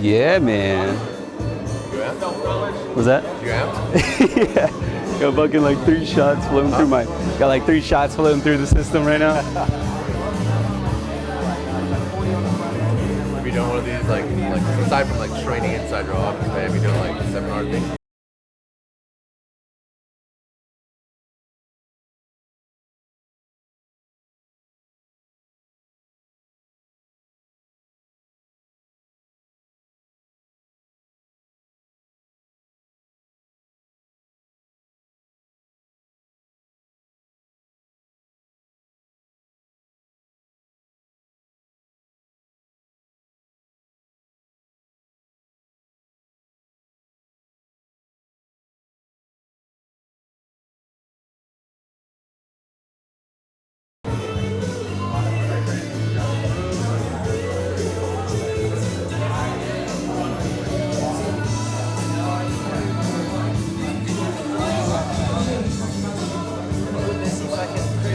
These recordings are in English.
Yeah, man. You amped? Was that? You amped? Yeah. Got fucking like 3 shots floating through my. Got like 3 shots floating through the system right now. Have you done one of these like aside from like training inside your office, man? Have you done like a seminar thing?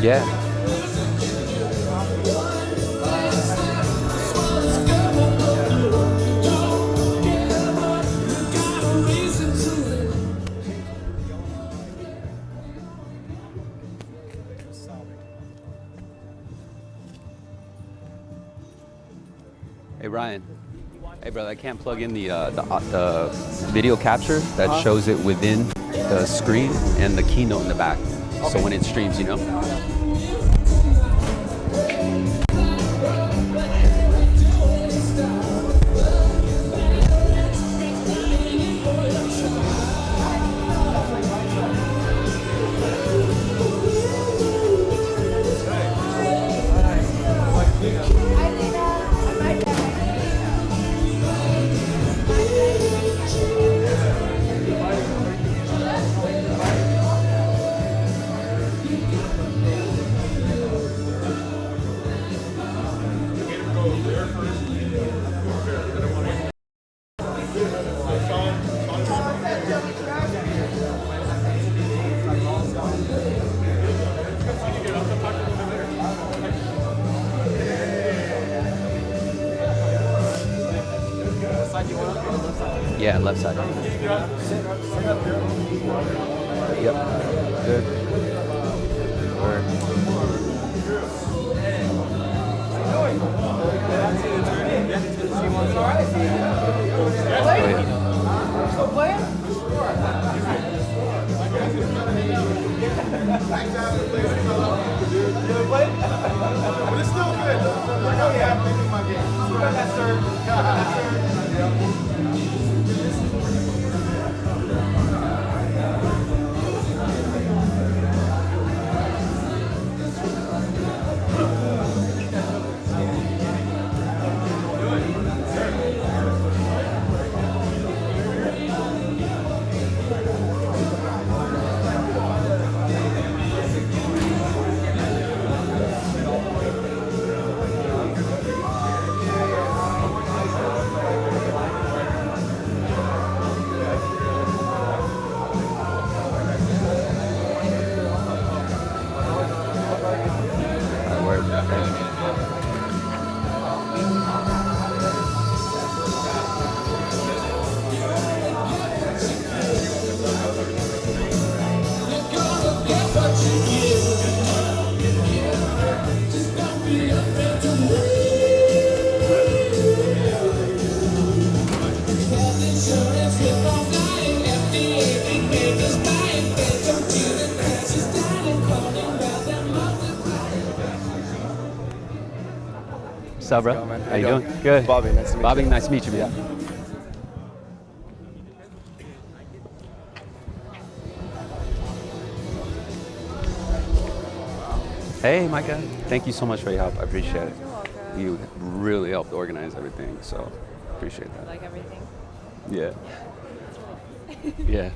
Yeah. Hey Ryan. Hey brother, I can't plug in the video capture that shows it within the screen and the keynote in the back. So when it streams, you know. Yeah, left side. Yep. Good. Word. Oh, But it's still good. Oh yeah, I'm making my game. Yes, sir. Yes, sir. What's up, bro? How you doing? Good. Bobby, nice to meet you. Bobby, nice to meet you, man. Hey, Micah. Thank you so much for your help. I appreciate it. You really helped organize everything, so appreciate that. Like everything? Yeah. Yeah.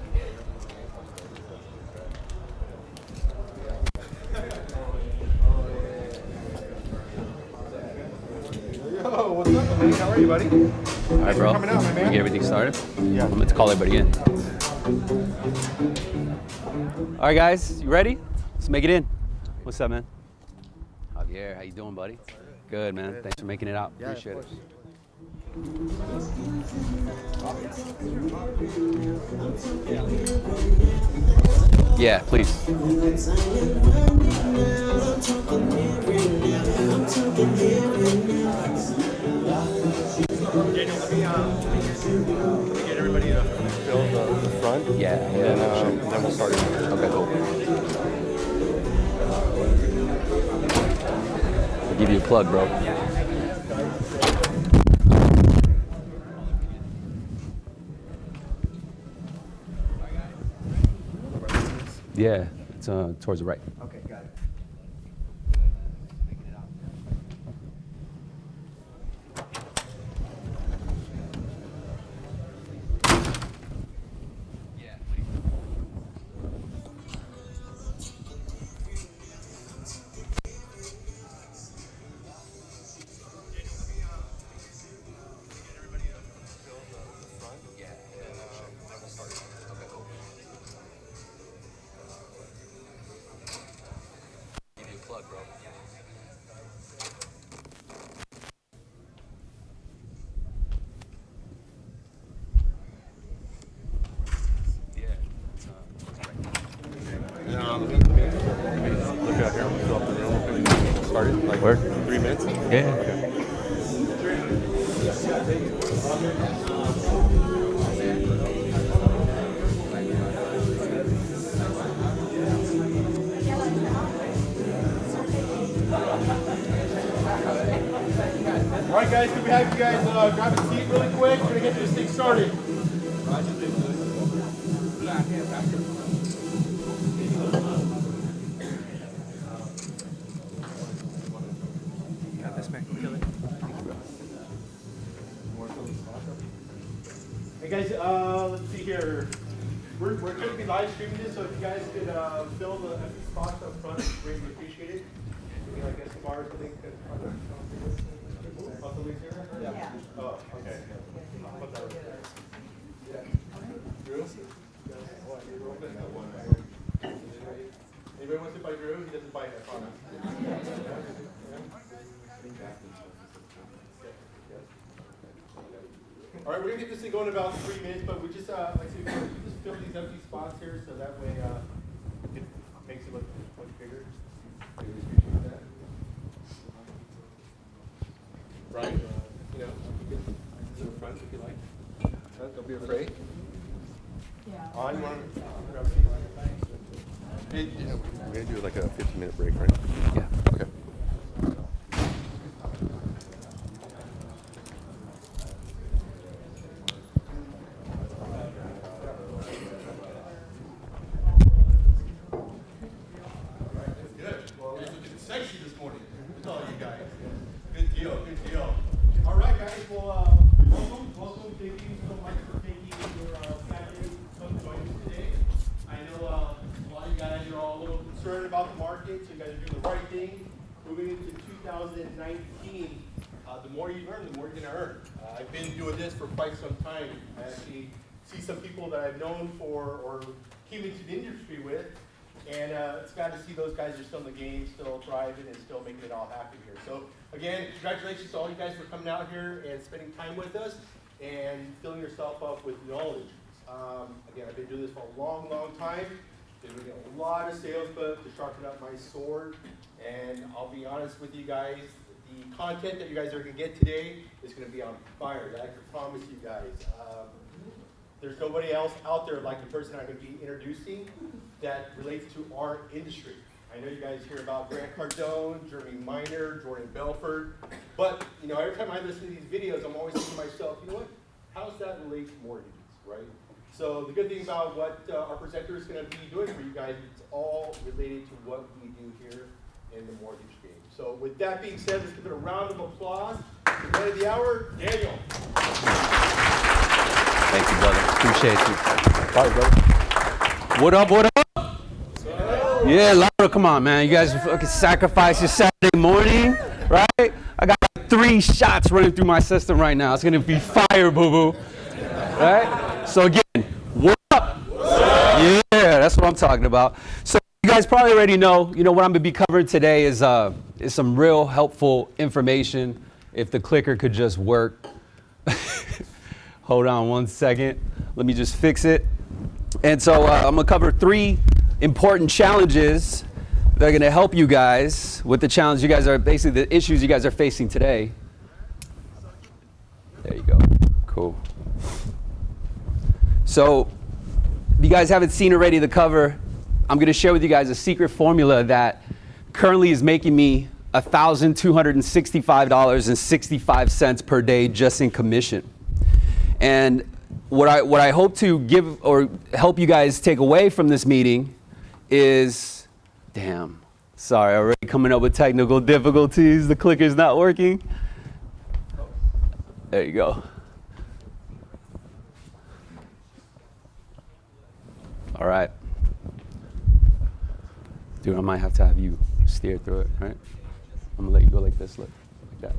Yo, what's up, man? How are you, buddy? All right, bro. coming out, my man. We get everything started? Yeah. Let's call everybody in. All right, guys. You ready? Let's make it in. What's up, man? Javier, how you doing, buddy? Good, man. Thanks for making it out. Yeah, of Appreciate it. course. Yeah, please. Daniel, let me get everybody to fill the front. Yeah, And then we'll start it. Okay, cool. I'll give you a plug, bro. Yeah, it's towards the right. Okay, got it. Give you a plug, bro. Yeah, it's towards the right. Look out here. We'll fill up the room. We'll start it. Like Word? 3 minutes. Yeah. Okay. All right, guys, can we have you guys grab a seat really quick? We're going to get this thing started. Hey guys, let's see here. We're going to be live streaming this, so if you guys could fill the empty spots up front, I'd greatly appreciate it. Maybe like Escobar's the link. Oh, the link's here? Yeah. Oh, okay. Put that right there. Drew? Anybody wants to buy Drew? He doesn't buy it, I promise. All right, we're gonna get this thing going in about 3 minutes, but we just like to just fill these empty spots here, so that way it makes it look much bigger. Really appreciate that. Brian, you know, you can to the front if you like. Don't be afraid. Yeah. On, you want to grab a seat? Hey, yeah, we're gonna do like a 15-minute break, right? Yeah. Okay. About the market, so you guys are doing the right thing. Moving into 2019, the more you learn, the more you're going to earn. I've been doing this for quite some time. I actually see some people that I've known for or came into the industry with, and it's glad to see those guys are still in the game, still thriving, and still making it all happen here. So again, congratulations to all you guys for coming out here and spending time with us and filling yourself up with knowledge. Again, I've been doing this for a long, long time. Been doing a lot of sales to sharpen up my sword, and I'll be honest with you guys, the content that you guys are going to get today is going to be on fire. I can promise you guys. There's nobody else out there like the person I'm going to be introducing that relates to our industry. I know you guys hear about Grant Cardone, Jeremy Miner, Jordan Belfort, but you know, every time I listen to these videos, I'm always thinking to myself, you know what? How does that relate to mortgages, right? So the good thing about what our presenter is going to be doing for you guys, it's all related to what we do here in the mortgage game. So with that being said, let's give it a round of applause. The man of the hour, Daniel. Thank you, brother. Appreciate you. All right, brother. What up, what up? Yeah, Laura, come on, man. You guys fucking sacrifice your Saturday morning, right? I got 3 shots running through my system right now. It's going to be fire, boo-boo. Right? So again, what up? Yeah, that's what I'm talking about. So you guys probably already know, what I'm going to be covering today is some real helpful information if the clicker could just work. Hold on one second. Let me just fix it. And so I'm going to cover 3 important challenges that are going to help you guys with the challenge you guys are, basically the issues you guys are facing today. There you go. Cool. So if you guys haven't seen already the cover, I'm going to share with you guys a secret formula that currently is making me $1,265.65 per day just in commission. And what I hope to give or help you guys take away from this meeting is, sorry, already coming up with technical difficulties. The clicker's not working. There you go. All right. Dude, I might have to have you steer through it, right? I'm gonna let you go like this, look, like that.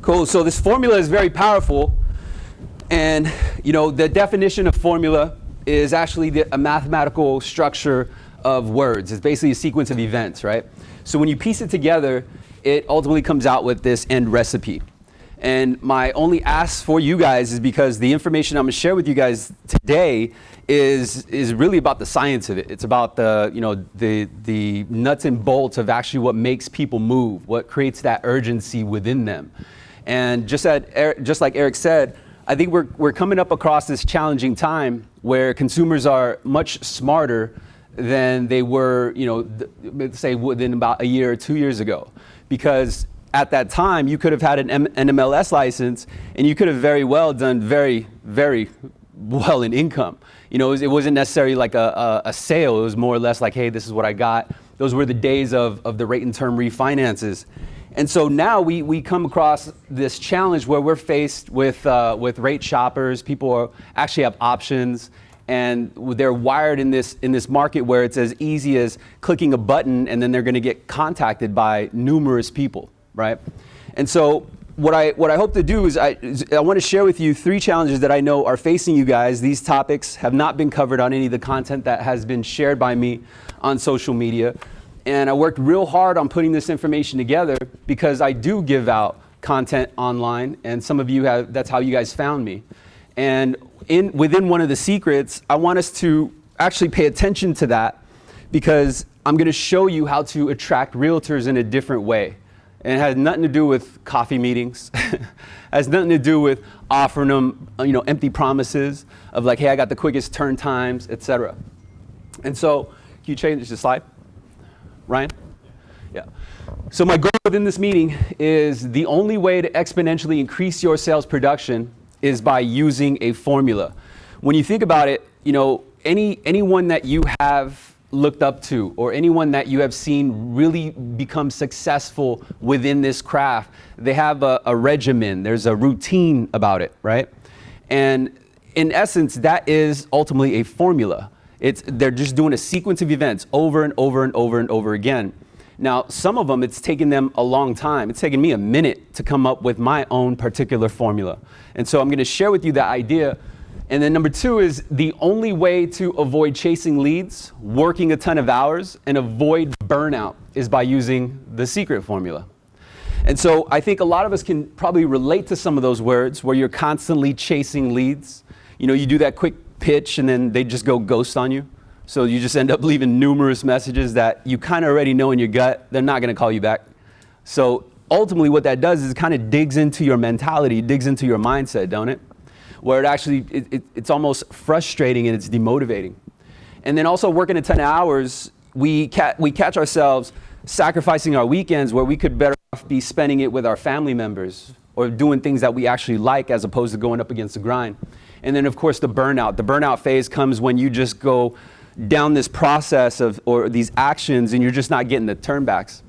Cool, so this formula is very powerful. And, you know, the definition of formula is actually a mathematical structure of words. It's basically a sequence of events, right? So when you piece it together, it ultimately comes out with this end recipe. And my only ask for you guys is because the information I'm gonna share with you guys today is really about the science of it. It's about the, you know, the nuts and bolts of actually what makes people move, what creates that urgency within them. And just like Eric said, I think we're coming up across this challenging time where consumers are much smarter than they were, you know, say within about a year or 2 years ago. Because at that time, you could have had an MLS license and you could have very well done very, very well in income. You know, it wasn't necessarily like a sale. It was more or less like, hey, this is what I got. Those were the days of the rate and term refinances. And so now we come across this challenge where we're faced with rate shoppers. People actually have options, and they're wired in this market where it's as easy as clicking a button and then they're going to get contacted by numerous people, right? And so what I hope to do is I want to share with you 3 challenges that I know are facing you guys. These topics have not been covered on any of the content that has been shared by me on social media. And I worked real hard on putting this information together because I do give out content online, and some of you have, that's how you guys found me. And within one of the secrets, I want us to actually pay attention to that because I'm going to show you how to attract realtors in a different way. And it has nothing to do with coffee meetings. It has nothing to do with offering them, you know, empty promises of like, hey, I got the quickest turn times, etc. And so, can you change the slide? Ryan? Yeah. So my goal within this meeting is the only way to exponentially increase your sales production is by using a formula. When you think about it, you know, anyone that you have looked up to or anyone that you have seen really become successful within this craft, they have a regimen, there's a routine about it, right? And in essence, that is ultimately a formula. They're just doing a sequence of events over and over and over and over again. Now, some of them, it's taken them a long time. It's taken me a minute to come up with my own particular formula. And so I'm going to share with you that idea. And then number 2 is the only way to avoid chasing leads, working a ton of hours, and avoid burnout is by using the secret formula. And so I think a lot of us can probably relate to some of those words where you're constantly chasing leads. You know, you do that quick pitch and then they just go ghost on you. So you just end up leaving numerous messages that you kind of already know in your gut, they're not going to call you back. So ultimately what that does is it kind of digs into your mentality, digs into your mindset, don't it? Where it actually, it's almost frustrating and it's demotivating. And then also working a ton of hours, we catch ourselves sacrificing our weekends where we could better off be spending it with our family members or doing things that we actually like as opposed to going up against the grind. And then of course the burnout. The burnout phase comes when you just go down this process or these actions and you're just not getting the turnbacks.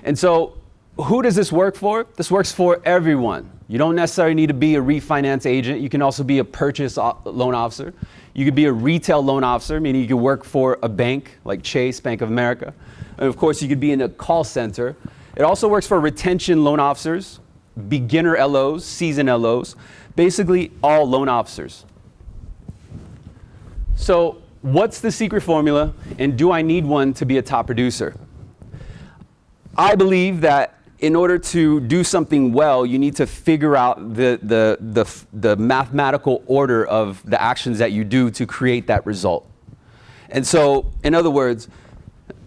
And so who does this work for? This works for everyone. You don't necessarily need to be a refinance agent. You can also be a purchase loan officer. You could be a retail loan officer, meaning you could work for a bank like Chase, Bank of America. And of course, you could be in a call center. It also works for retention loan officers, beginner LOs, seasoned LOs, basically all loan officers. So what's the secret formula, and do I need one to be a top producer? I believe that in order to do something well, you need to figure out the mathematical order of the actions that you do to create that result. And so, in other words,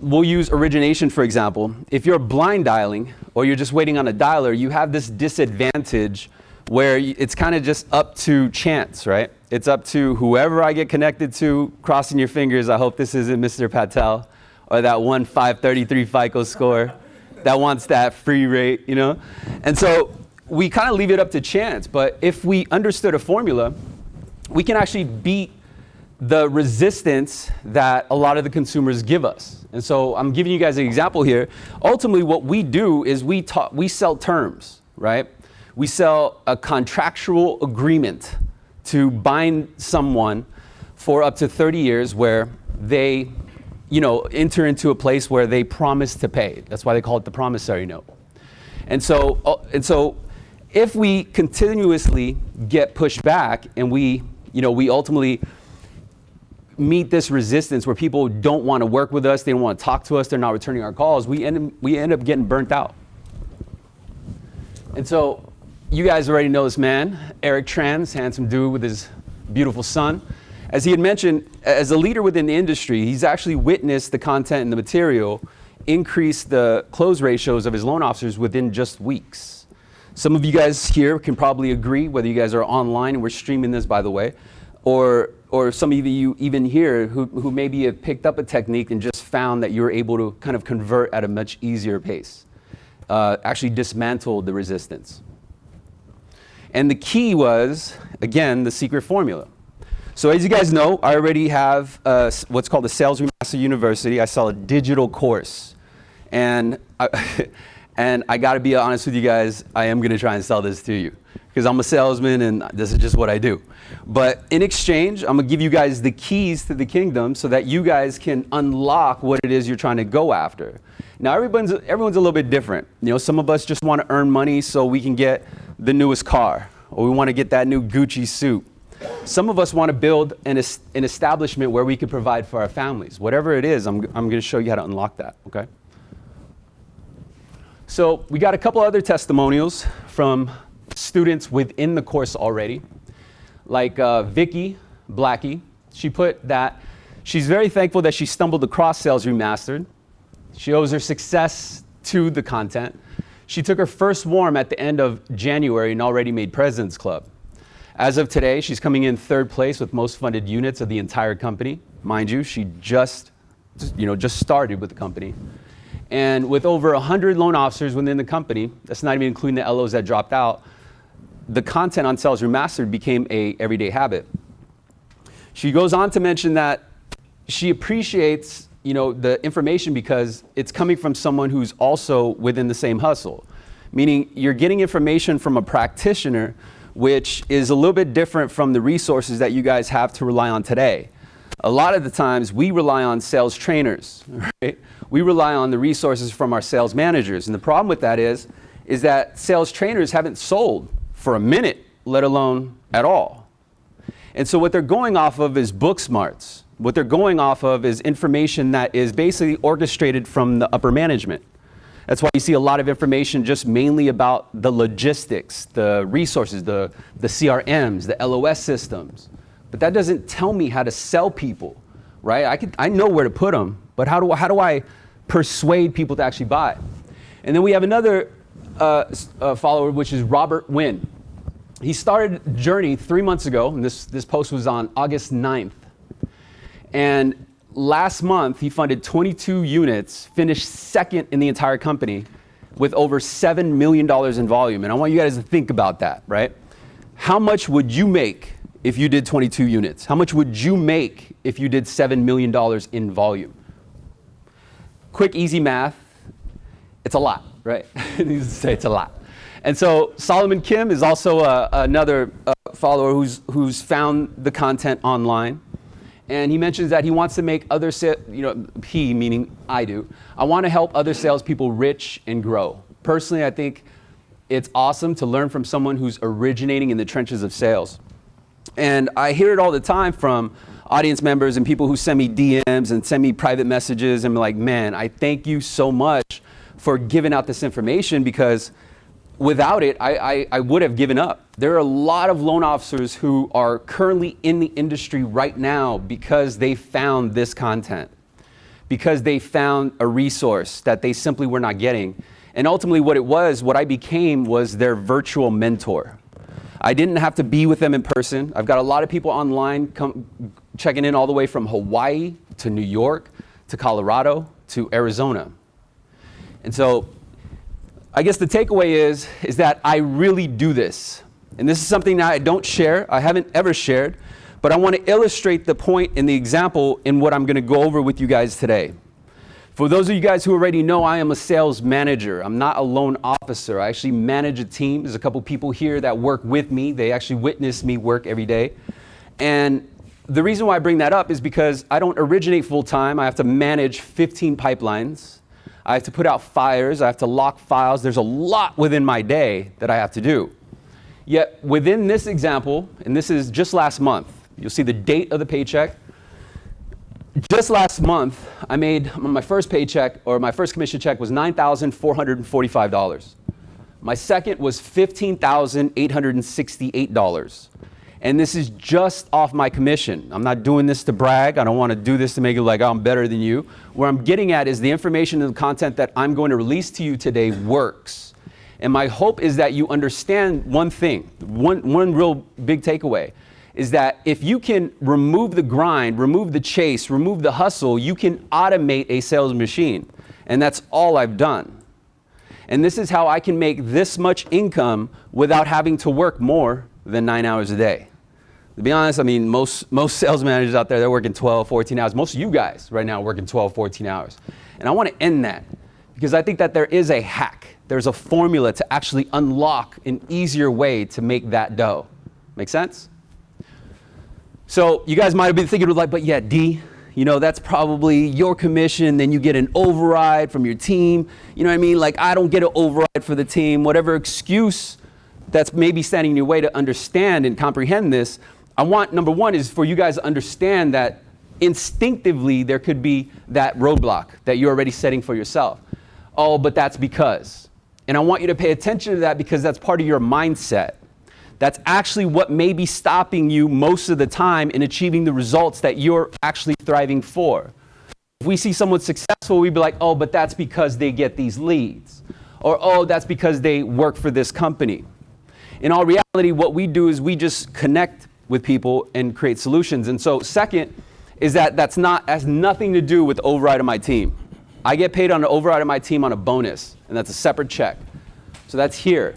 we'll use origination, for example. If you're blind dialing or you're just waiting on a dialer, you have this disadvantage where it's kind of just up to chance, right? It's up to whoever I get connected to, crossing your fingers. I hope this isn't Mr. Patel or that 533 FICO score that wants that free rate, you know? And so we kind of leave it up to chance. But if we understood a formula, we can actually beat the resistance that a lot of the consumers give us. And so I'm giving you guys an example here. Ultimately, what we do is we sell terms, right? We sell a contractual agreement to bind someone for up to 30 years where they, you know, enter into a place where they promise to pay. That's why they call it the promissory note. And so if we continuously get pushed back and we ultimately meet this resistance where people don't want to work with us, they don't want to talk to us, they're not returning our calls, we end up getting burnt out. And so you guys already know this man, Eric Trans, handsome dude with his beautiful son. As he had mentioned, as a leader within the industry, he's actually witnessed the content and the material increase the close ratios of his loan officers within just weeks. Some of you guys here can probably agree, whether you guys are online, and we're streaming this, by the way, or some of you even here who maybe have picked up a technique and just found that you're able to kind of convert at a much easier pace, actually dismantle the resistance. And the key was, again, the secret formula. So as you guys know, I already have what's called the Sales Remaster University. I sell a digital course. And I got to be honest with you guys, I am going to try and sell this to you because I'm a salesman and this is just what I do. But in exchange, I'm going to give you guys the keys to the kingdom so that you guys can unlock what it is you're trying to go after. Now, everyone's a little bit different. You know, some of us just want to earn money so we can get the newest car, or we want to get that new Gucci suit. Some of us want to build an establishment where we can provide for our families. Whatever it is, I'm going to show you how to unlock that, okay? So we got a couple other testimonials from students within the course already, like Vicky Blackie. She put that she's very thankful that she stumbled across Sales Remastered. She owes her success to the content. She took her first warm at the end of January and already made President's Club. As of today, she's coming in third place with most funded units of the entire company. Mind you, she just started with the company. And with over 100 loan officers within the company, that's not even including the LOs that dropped out, the content on Sales Remastered became a everyday habit. She goes on to mention that she appreciates the information because it's coming from someone who's also within the same hustle. Meaning you're getting information from a practitioner, which is a little bit different from the resources that you guys have to rely on today. A lot of the times we rely on sales trainers, right? We rely on the resources from our sales managers. And the problem with that is that sales trainers haven't sold for a minute, let alone at all. And so what they're going off of is book smarts. What they're going off of is information that is basically orchestrated from the upper management. That's why you see a lot of information just mainly about the logistics, the resources, the CRMs, the LOS systems. But that doesn't tell me how to sell people, right? I know where to put them, but how do I persuade people to actually buy? And then we have another follower, which is Robert Wynn. He started a journey 3 months ago, and this post was on August 9th. And last month, he funded 22 units, finished second in the entire company with over $7 million in volume. And I want you guys to think about that, right? How much would you make if you did 22 units? How much would you make if you did $7 million in volume? Quick, easy math. It's a lot, right? Needless to say, it's a lot. And so Solomon Kim is also another follower who's found the content online. And he mentions that he wants to make other, he meaning I do. I want to help other salespeople rich and grow. Personally, I think it's awesome to learn from someone who's originating in the trenches of sales. And I hear it all the time from audience members and people who send me DMs and send me private messages and be like, man, I thank you so much for giving out this information, because without it, I would have given up. There are a lot of loan officers who are currently in the industry right now because they found this content, because they found a resource that they simply were not getting. And ultimately what I became was their virtual mentor. I didn't have to be with them in person. I've got a lot of people online checking in all the way from Hawaii to New York to Colorado to Arizona. And so I guess the takeaway is that I really do this. And this is something that I don't share, I haven't ever shared, but I want to illustrate the point and the example in what I'm going to go over with you guys today. For those of you guys who already know, I am a sales manager. I'm not a loan officer. I actually manage a team. There's a couple people here that work with me. They actually witness me work every day. And the reason why I bring that up is because I don't originate full time. I have to manage 15 pipelines. I have to put out fires. I have to lock files. There's a lot within my day that I have to do. Yet within this example, and this is just last month, you'll see the date of the paycheck. Just last month, I made my first paycheck, or my first commission check was $9,445. My second was $15,868. And this is just off my commission. I'm not doing this to brag. I don't want to do this to make it like, oh, I'm better than you. Where I'm getting at is the information and the content that I'm going to release to you today works. And my hope is that you understand one thing, one real big takeaway, is that if you can remove the grind, remove the chase, remove the hustle, you can automate a sales machine. And that's all I've done. And this is how I can make this much income without having to work more than 9 hours a day. To be honest, I mean, most sales managers out there, they're working 12, 14 hours. Most of you guys right now are working 12, 14 hours. And I want to end that because I think that there is a hack. There's a formula to actually unlock an easier way to make that dough. Make sense? So you guys might have been thinking like, but yeah, D, you know, that's probably your commission, then you get an override from your team. You know what I mean? Like, I don't get an override for the team. Whatever excuse that's maybe standing in your way to understand and comprehend this, I want, number one, is for you guys to understand that instinctively there could be that roadblock that you're already setting for yourself. Oh, but that's because. And I want you to pay attention to that because that's part of your mindset. That's actually what may be stopping you most of the time in achieving the results that you're actually thriving for. If we see someone successful, we'd be like, oh, but that's because they get these leads. Or, oh, that's because they work for this company. In all reality, what we do is we just connect with people and create solutions. And so second is that has nothing to do with the override of my team. I get paid on the override of my team on a bonus, and that's a separate check. So that's here.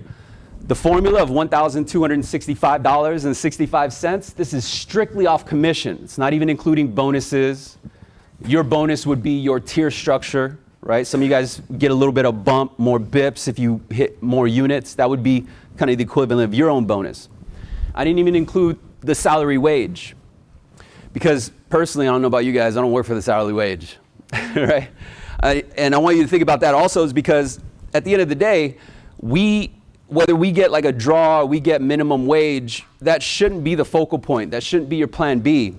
The formula of $1,265.65, this is strictly off commission. It's not even including bonuses. Your bonus would be your tier structure, right? Some of you guys get a little bit of bump, more bips if you hit more units. That would be kind of the equivalent of your own bonus. I didn't even include the salary wage because personally, I don't know about you guys, I don't work for the salary wage, right? And I want you to think about that also is because at the end of the day, whether we get like a draw or we get minimum wage, that shouldn't be the focal point. That shouldn't be your plan B.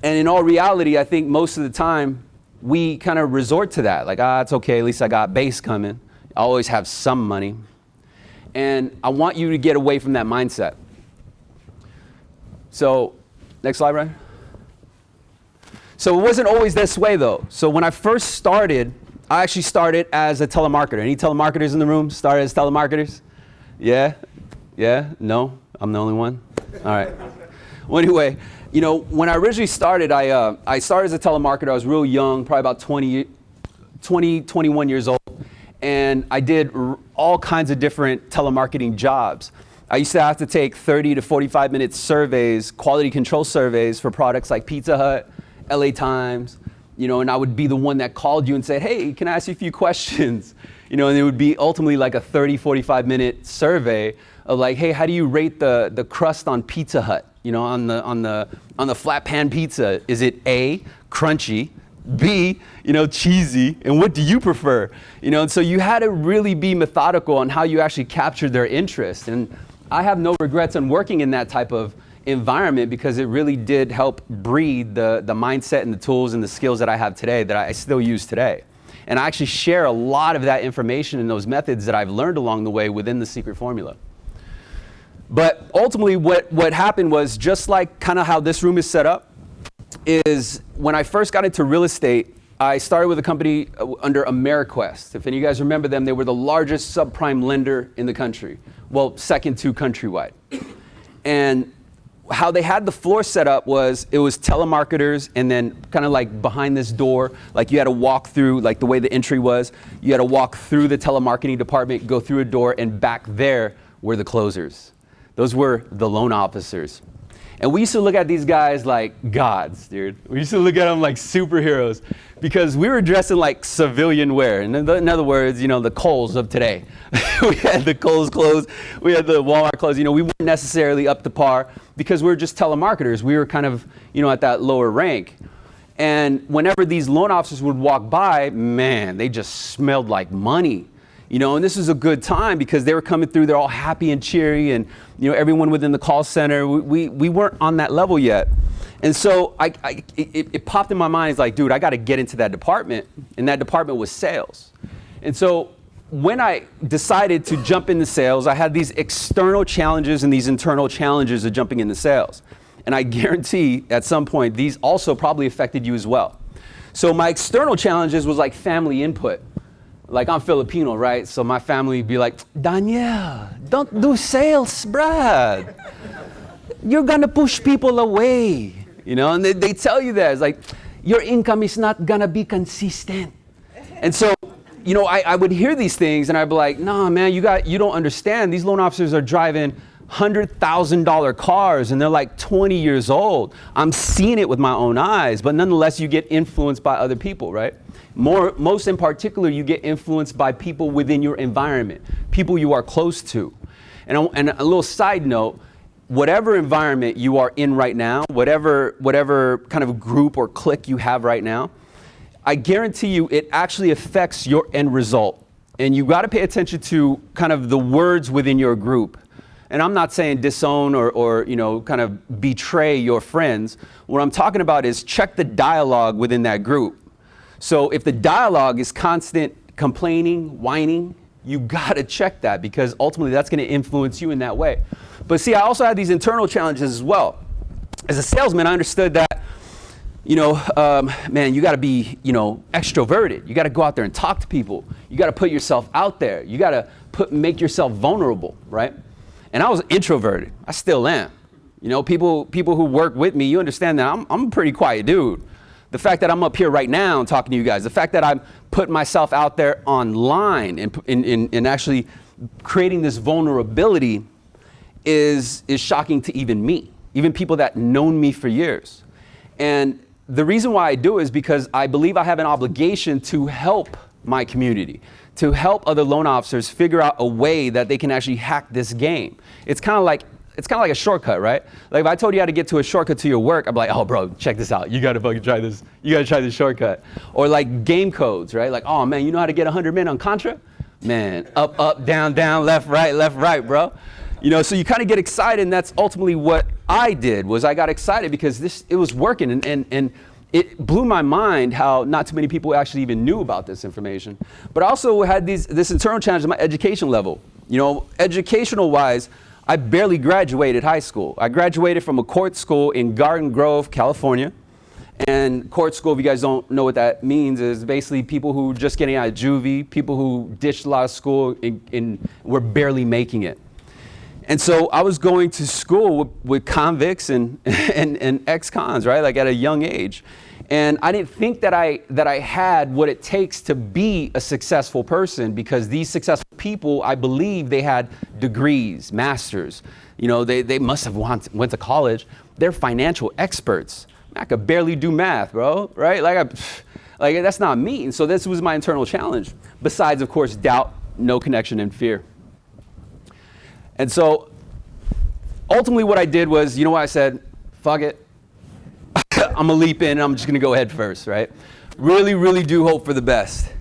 And in all reality, I think most of the time we kind of resort to that. Like, it's okay, at least I got base coming. I always have some money. And I want you to get away from that mindset. So, next slide, Ryan. So it wasn't always this way though. So when I first started, I actually started as a telemarketer. Any telemarketers in the room started as telemarketers? Yeah? Yeah? No? I'm the only one? All right. Well, anyway, you know, when I originally started, I started as a telemarketer. I was real young, probably about 20, 21 years old. And I did all kinds of different telemarketing jobs. I used to have to take 30 to 45 minute surveys, quality control surveys for products like Pizza Hut, LA Times, you know, and I would be the one that called you and said, hey, can I ask you a few questions? You know, and it would be ultimately like a 30, 45 minute survey of like, hey, how do you rate the crust on Pizza Hut? You know, on the flat pan pizza, is it A, crunchy, B, you know, cheesy, and what do you prefer? You know, and so you had to really be methodical on how you actually captured their interest. And I have no regrets on working in that type of environment because it really did help breed the mindset and the tools and the skills that I have today that I still use today. And I actually share a lot of that information and those methods that I've learned along the way within the secret formula. But ultimately what happened was, just like kind of how this room is set up, is when I first got into real estate, I started with a company under AmeriQuest. If any of you guys remember them, they were the largest subprime lender in the country. Well, second to Countrywide. And how they had the floor set up was, it was telemarketers, and then kind of like behind this door, like you had to walk through, like the way the entry was, you had to walk through the telemarketing department, go through a door, and back there were the closers. Those were the loan officers. And we used to look at these guys like gods, dude. We used to look at them like superheroes, because we were dressed in like civilian wear. And in other words, you know, the Kohl's of today. We had the Kohl's clothes, we had the Walmart clothes. You know, we weren't necessarily up to par because we were just telemarketers. We were kind of, you know, at that lower rank. And whenever these loan officers would walk by, man, they just smelled like money. You know, and this was a good time because they were coming through, they're all happy and cheery, and, you know, everyone within the call center, we weren't on that level yet. And so it popped in my mind, it's like, dude, I got to get into that department, and that department was sales. And so when I decided to jump into sales, I had these external challenges and these internal challenges of jumping into sales. And I guarantee at some point, these also probably affected you as well. So my external challenges was like family input. Like, I'm Filipino, right? So my family would be like, Daniel, don't do sales, Brad. You're gonna push people away. You know, and they tell you that. It's like, your income is not gonna be consistent. And so, you know, I would hear these things and I'd be like, nah, man, you don't understand. These loan officers are driving $100,000 cars and they're like 20 years old. I'm seeing it with my own eyes, but nonetheless, you get influenced by other people, right? Most in particular, you get influenced by people within your environment, people you are close to. And a little side note, whatever environment you are in right now, whatever kind of group or clique you have right now, I guarantee you it actually affects your end result. And you got to pay attention to kind of the words within your group. And I'm not saying disown or you know, kind of betray your friends. What I'm talking about is check the dialogue within that group. So if the dialogue is constant complaining, whining, you gotta check that, because ultimately that's gonna influence you in that way. But see, I also had these internal challenges as well. As a salesman, I understood that, you know, man, you gotta be, you know, extroverted. You gotta go out there and talk to people. You gotta put yourself out there. You gotta make yourself vulnerable, right? And I was introverted. I still am. You know, people who work with me, you understand that I'm a pretty quiet dude. The fact that I'm up here right now and talking to you guys, the fact that I'm putting myself out there online and actually creating this vulnerability is shocking to even me, even people that known me for years. And the reason why I do it is because I believe I have an obligation to help my community, to help other loan officers figure out a way that they can actually hack this game. It's kind of like a shortcut, right? Like if I told you how to get to a shortcut to your work, I'm like, oh bro, check this out. You gotta fucking try this. You gotta try this shortcut. Or like game codes, right? Like, oh man, you know how to get 100 men on Contra? Man, up, down, left, right, bro. You know, so you kind of get excited, and that's ultimately what I did, was I got excited because it was working, and it blew my mind how not too many people actually even knew about this information. But I also had this internal challenge at my education level. You know, educational wise, I barely graduated high school. I graduated from a court school in Garden Grove, California. And court school, if you guys don't know what that means, is basically people who just getting out of juvie, people who ditched a lot of school and were barely making it. And so I was going to school with convicts and ex-cons, right? Like at a young age. And I didn't think that I had what it takes to be a successful person, because these successful people, I believe they had degrees, masters. You know, they must have went to college. They're financial experts. I could barely do math, bro, right? Like that's not me. And so this was my internal challenge. Besides, of course, doubt, no connection, and fear. And so ultimately what I did was, you know what I said? Fuck it. I'm gonna leap in and I'm just gonna go head first, right? Really, really do hope for the best.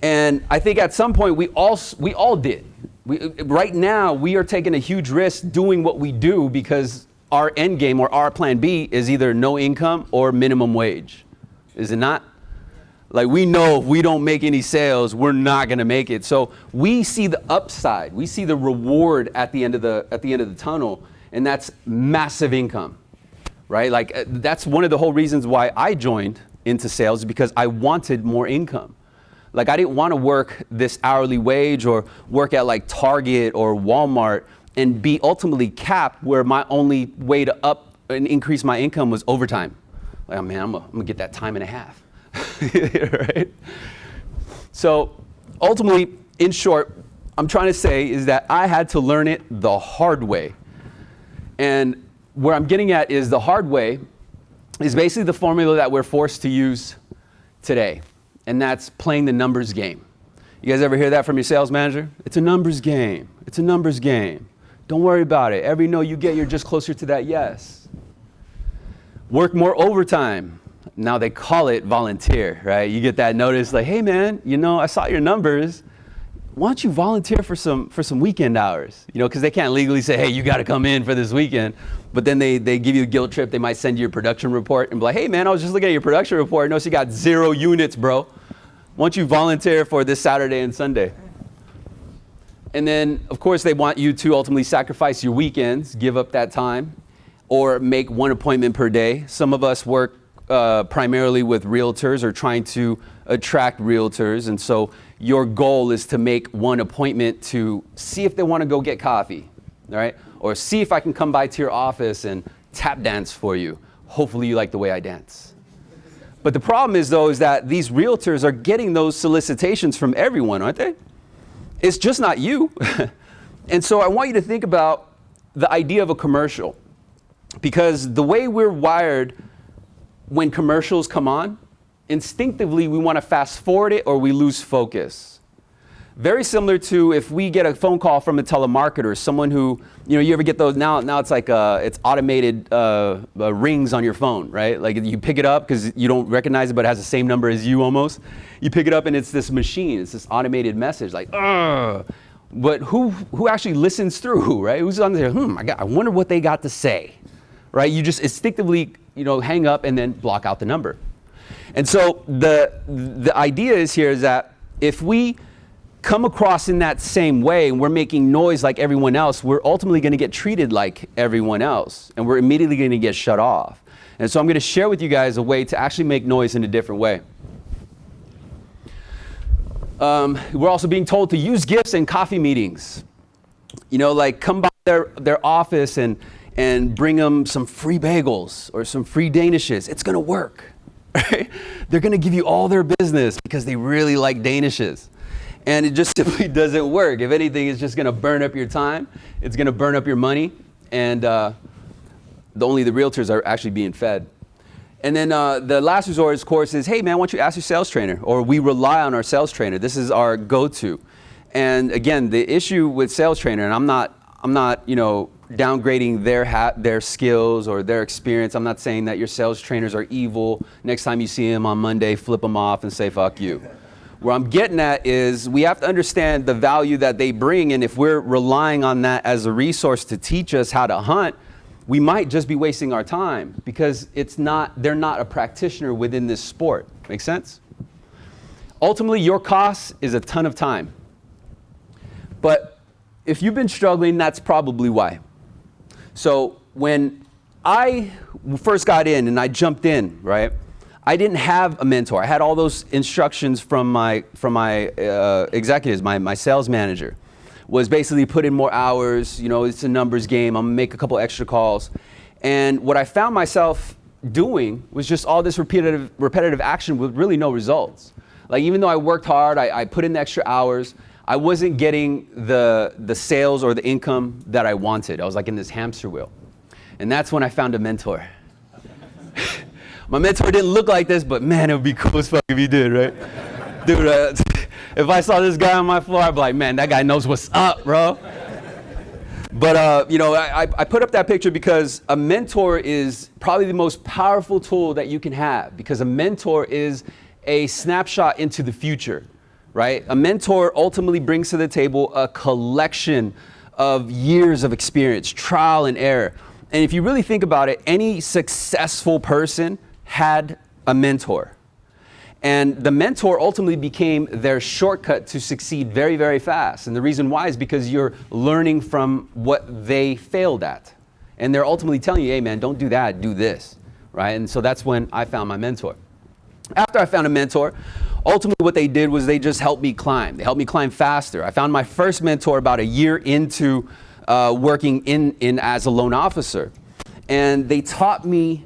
And I think at some point we all did. Right now we are taking a huge risk doing what we do because our end game or our plan B is either no income or minimum wage. Is it not? Like, we know if we don't make any sales, we're not going to make it. So we see the upside. We see the reward at the end of the tunnel, and that's massive income, right? Like, that's one of the whole reasons why I joined into sales, because I wanted more income. Like, I didn't want to work this hourly wage or work at like Target or Walmart and be ultimately capped where my only way to up and increase my income was overtime. Like, oh man, I'm gonna get that time and a half. Right? So ultimately, in short, I'm trying to say is that I had to learn it the hard way. And where I'm getting at is the hard way is basically the formula that we're forced to use today. And that's playing the numbers game. You guys ever hear that from your sales manager? It's a numbers game. It's a numbers game. Don't worry about it. Every no you get, you're just closer to that yes. Work more overtime. Now they call it volunteer, right? You get that notice like, hey man, you know, I saw your numbers. Why don't you volunteer for some weekend hours? You know, because they can't legally say, hey, you got to come in for this weekend. But then they give you a guilt trip. They might send you a production report and be like, hey man, I was just looking at your production report. Notice you got 0 units, bro. Why don't you volunteer for this Saturday and Sunday? And then, of course, they want you to ultimately sacrifice your weekends, give up that time, or make 1 appointment per day. Some of us work primarily with realtors or trying to attract realtors. And so your goal is to make 1 appointment to see if they want to go get coffee, all right? Or see if I can come by to your office and tap dance for you. Hopefully you like the way I dance. But the problem is, though, is that these realtors are getting those solicitations from everyone, aren't they? It's just not you. And so I want you to think about the idea of a commercial. Because the way we're wired when commercials come on, instinctively we want to fast forward it or we lose focus. Very similar to if we get a phone call from a telemarketer, someone who, you know, you ever get those, now it's like it's automated rings on your phone, right? Like you pick it up because you don't recognize it, but it has the same number as you almost. You pick it up and it's this machine, it's this automated message like, ugh. But who actually listens through, right? Who's on there? I wonder what they got to say, right? You just instinctively, you know, hang up and then block out the number. And so the idea is here is that if we come across in that same way and we're making noise like everyone else, we're ultimately going to get treated like everyone else and we're immediately going to get shut off. And so I'm going to share with you guys a way to actually make noise in a different way. We're also being told to use gifts in coffee meetings. You know, like come by their office and bring them some free bagels or some free Danishes. It's going to work. Right? They're going to give you all their business because they really like Danishes. And it just simply doesn't work. If anything, it's just going to burn up your time. It's going to burn up your money. And only the realtors are actually being fed. And then the last resort, of course, is, hey, man, why don't you ask your sales trainer? Or we rely on our sales trainer. This is our go-to. And again, the issue with sales trainer, and I'm not, you know, downgrading their skills or their experience. I'm not saying that your sales trainers are evil. Next time you see them on Monday, flip them off and say, fuck you. Where I'm getting at is we have to understand the value that they bring, and if we're relying on that as a resource to teach us how to hunt, we might just be wasting our time because they're not a practitioner within this sport. Make sense? Ultimately, your cost is a ton of time. But if you've been struggling, that's probably why. So when I first got in and I jumped in, right? I didn't have a mentor. I had all those instructions from my executives, my sales manager, was basically put in more hours. You know, it's a numbers game. I'm gonna make a couple extra calls. And what I found myself doing was just all this repetitive action with really no results. Like even though I worked hard, I put in the extra hours, I wasn't getting the sales or the income that I wanted. I was like in this hamster wheel. And that's when I found a mentor. My mentor didn't look like this, but man, it would be cool as fuck if he did, right? Dude, if I saw this guy on my floor, I'd be like, man, that guy knows what's up, bro. But, you know, I put up that picture because a mentor is probably the most powerful tool that you can have, because a mentor is a snapshot into the future, right? A mentor ultimately brings to the table a collection of years of experience, trial and error. And if you really think about it, any successful person had a mentor. And the mentor ultimately became their shortcut to succeed very, very fast. And the reason why is because you're learning from what they failed at. And they're ultimately telling you, hey man, don't do that, do this, right? And so that's when I found my mentor. After I found a mentor, ultimately what they did was they just helped me climb. They helped me climb faster. I found my first mentor about a year into working in as a loan officer. And they taught me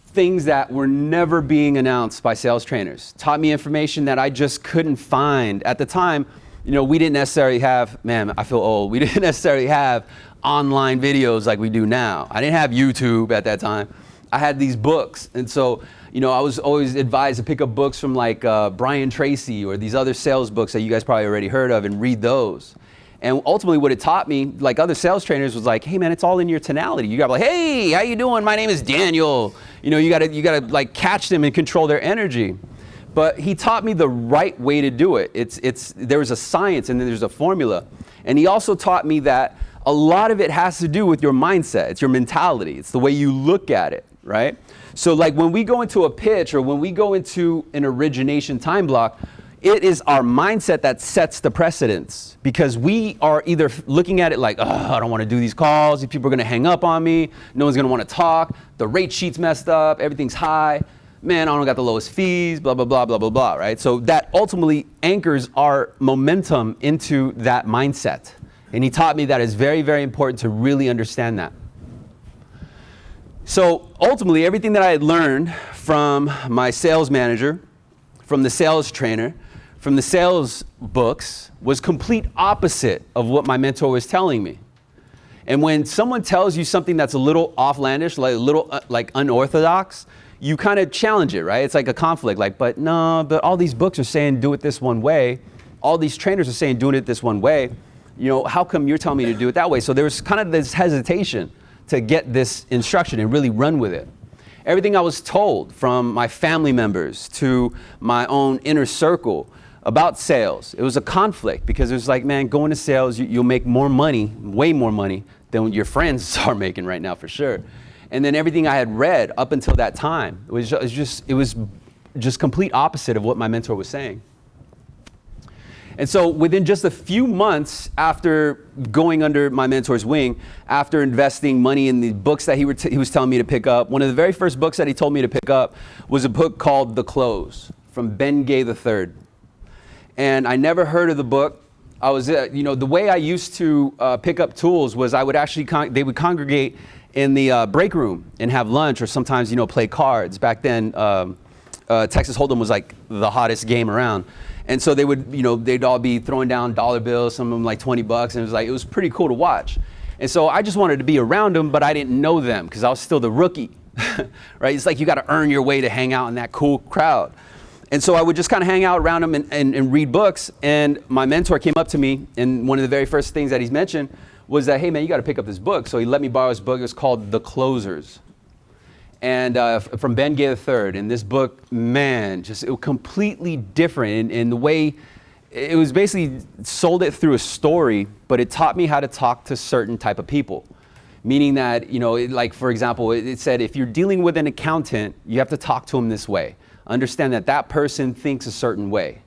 things that were never being announced by sales trainers. Taught me information that I just couldn't find. At the time, we didn't necessarily have, man, I feel old. We didn't necessarily have online videos like we do now. I didn't have YouTube at that time. I had these books. And so, I was always advised to pick up books from like Brian Tracy or these other sales books that you guys probably already heard of and read those. And ultimately what it taught me, like other sales trainers, was like, hey man, it's all in your tonality. You gotta be like, hey, how you doing? My name is Daniel. You gotta like catch them and control their energy. But he taught me the right way to do it. There was a science and then there's a formula. And he also taught me that a lot of it has to do with your mindset. It's your mentality. It's the way you look at it, right? So like when we go into a pitch or when we go into an origination time block, it is our mindset that sets the precedence, because we are either looking at it like, oh, I don't want to do these calls. These people are going to hang up on me. No one's going to want to talk. The rate sheet's messed up. Everything's high. Man, I don't got the lowest fees, blah, blah, blah, blah, blah, blah, right? So that ultimately anchors our momentum into that mindset. And he taught me that it's very, very important to really understand that. So ultimately, everything that I had learned from my sales manager, from the sales trainer, from the sales books was complete opposite of what my mentor was telling me. And when someone tells you something that's a little offlandish, like a little like unorthodox, you kind of challenge it, right? It's like a conflict, like, but all these books are saying do it this one way. All these trainers are saying doing it this one way. How come you're telling me to do it that way? So there was kind of this hesitation to get this instruction and really run with it. Everything I was told from my family members to my own inner circle about sales, it was a conflict, because it was like, man, going to sales, you'll make more money, way more money than your friends are making right now for sure. And then everything I had read up until that time, it was just complete opposite of what my mentor was saying. And so within just a few months after going under my mentor's wing, after investing money in the books that he was telling me to pick up, one of the very first books that he told me to pick up was a book called The Close from Ben Gay III. And I never heard of the book. I was, the way I used to pick up tools was I would actually, they would congregate in the break room and have lunch, or sometimes, play cards. Back then, Texas Hold'em was like the hottest game around. And so they would, they'd all be throwing down dollar bills, some of them like 20 bucks. And it was pretty cool to watch. And so I just wanted to be around them, but I didn't know them because I was still the rookie, right? It's like you got to earn your way to hang out in that cool crowd. And so I would just kind of hang out around them and read books. And my mentor came up to me, and one of the very first things that he's mentioned was that, hey man, you got to pick up this book. So he let me borrow his book. It was called The Closers. And from Ben Gay III. And this book, man, it was completely different in the way it was basically sold it through a story, but it taught me how to talk to certain type of people. Meaning that, like for example, it said, if you're dealing with an accountant, you have to talk to him this way. Understand that that person thinks a certain way.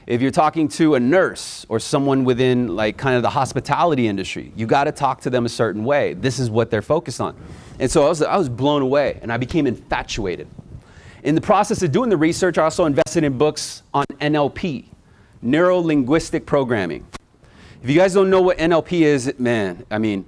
If you're talking to a nurse or someone within like kind of the hospitality industry, you got to talk to them a certain way. This is what they're focused on. And so I was blown away, and I became infatuated. In the process of doing the research, I also invested in books on NLP, neuro-linguistic programming. If you guys don't know what NLP is, man, I mean,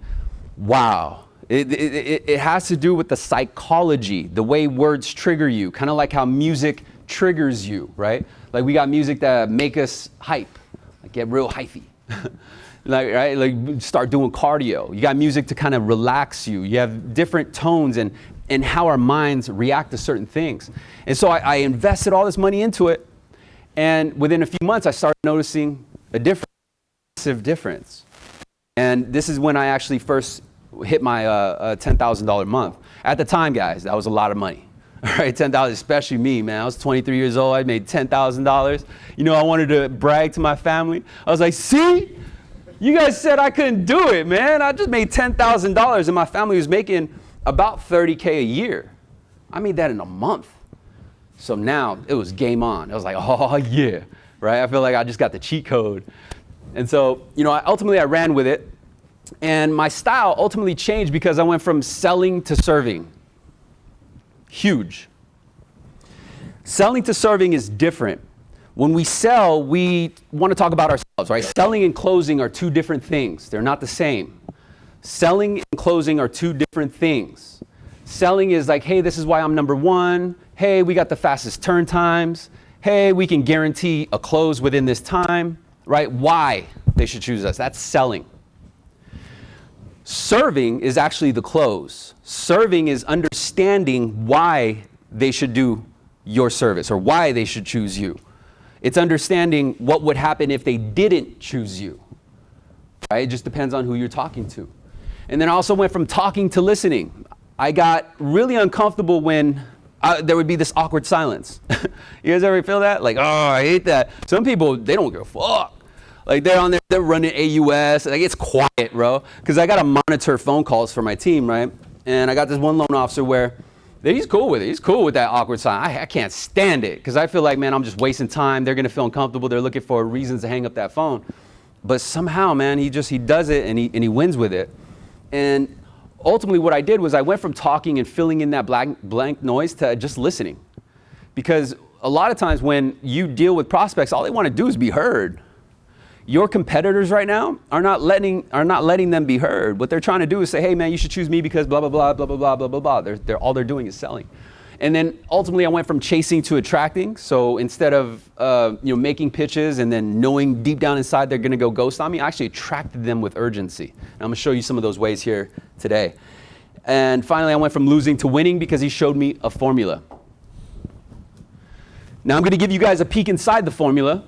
wow. It has to do with the psychology, the way words trigger you, kind of like how music triggers you, right? Like we got music that make us hype, like get real hypey. Like start doing cardio. You got music to kind of relax you. You have different tones and how our minds react to certain things. And so I invested all this money into it, and within a few months I started noticing a massive difference. And this is when I actually first hit my $10,000 month. At the time, guys, that was a lot of money. All right, $10,000, especially me, man. I was 23 years old. I made $10,000. I wanted to brag to my family. I was like, see, you guys said I couldn't do it, man. I just made $10,000, and my family was making about $30K a year. I made that in a month. So now it was game on. I was like, oh yeah, right? I feel like I just got the cheat code. And so, ultimately I ran with it. And my style ultimately changed because I went from selling to serving. Huge. Selling to serving is different. When we sell, we want to talk about ourselves, right? Selling and closing are two different things. They're not the same. Selling and closing are two different things. Selling is like, hey, this is why I'm number one. Hey, we got the fastest turn times. Hey, we can guarantee a close within this time, right? Why they should choose us. That's selling. Serving is actually the close. Serving is understanding why they should do your service or why they should choose you. It's understanding what would happen if they didn't choose you, right? It just depends on who you're talking to. And then I also went from talking to listening. I got really uncomfortable when there would be this awkward silence. You guys ever feel that? Like, oh, I hate that. Some people, they don't give a fuck. Like they're on there, they're running AUS, like it's quiet, bro. Because I got to monitor phone calls for my team, right? And I got this one loan officer where he's cool with it. He's cool with that awkward silence. I can't stand it because I feel like, man, I'm just wasting time. They're going to feel uncomfortable. They're looking for reasons to hang up that phone. But somehow, man, he does it and he wins with it. And ultimately what I did was I went from talking and filling in that blank noise to just listening. Because a lot of times when you deal with prospects, all they want to do is be heard. Your competitors right now are not letting them be heard. What they're trying to do is say, hey man, you should choose me because blah, blah, blah, blah, blah, blah, blah, blah, blah. All they're doing is selling. And then ultimately I went from chasing to attracting. So instead of making pitches and then knowing deep down inside they're gonna go ghost on me, I actually attracted them with urgency. And I'm gonna show you some of those ways here today. And finally I went from losing to winning because he showed me a formula. Now I'm gonna give you guys a peek inside the formula.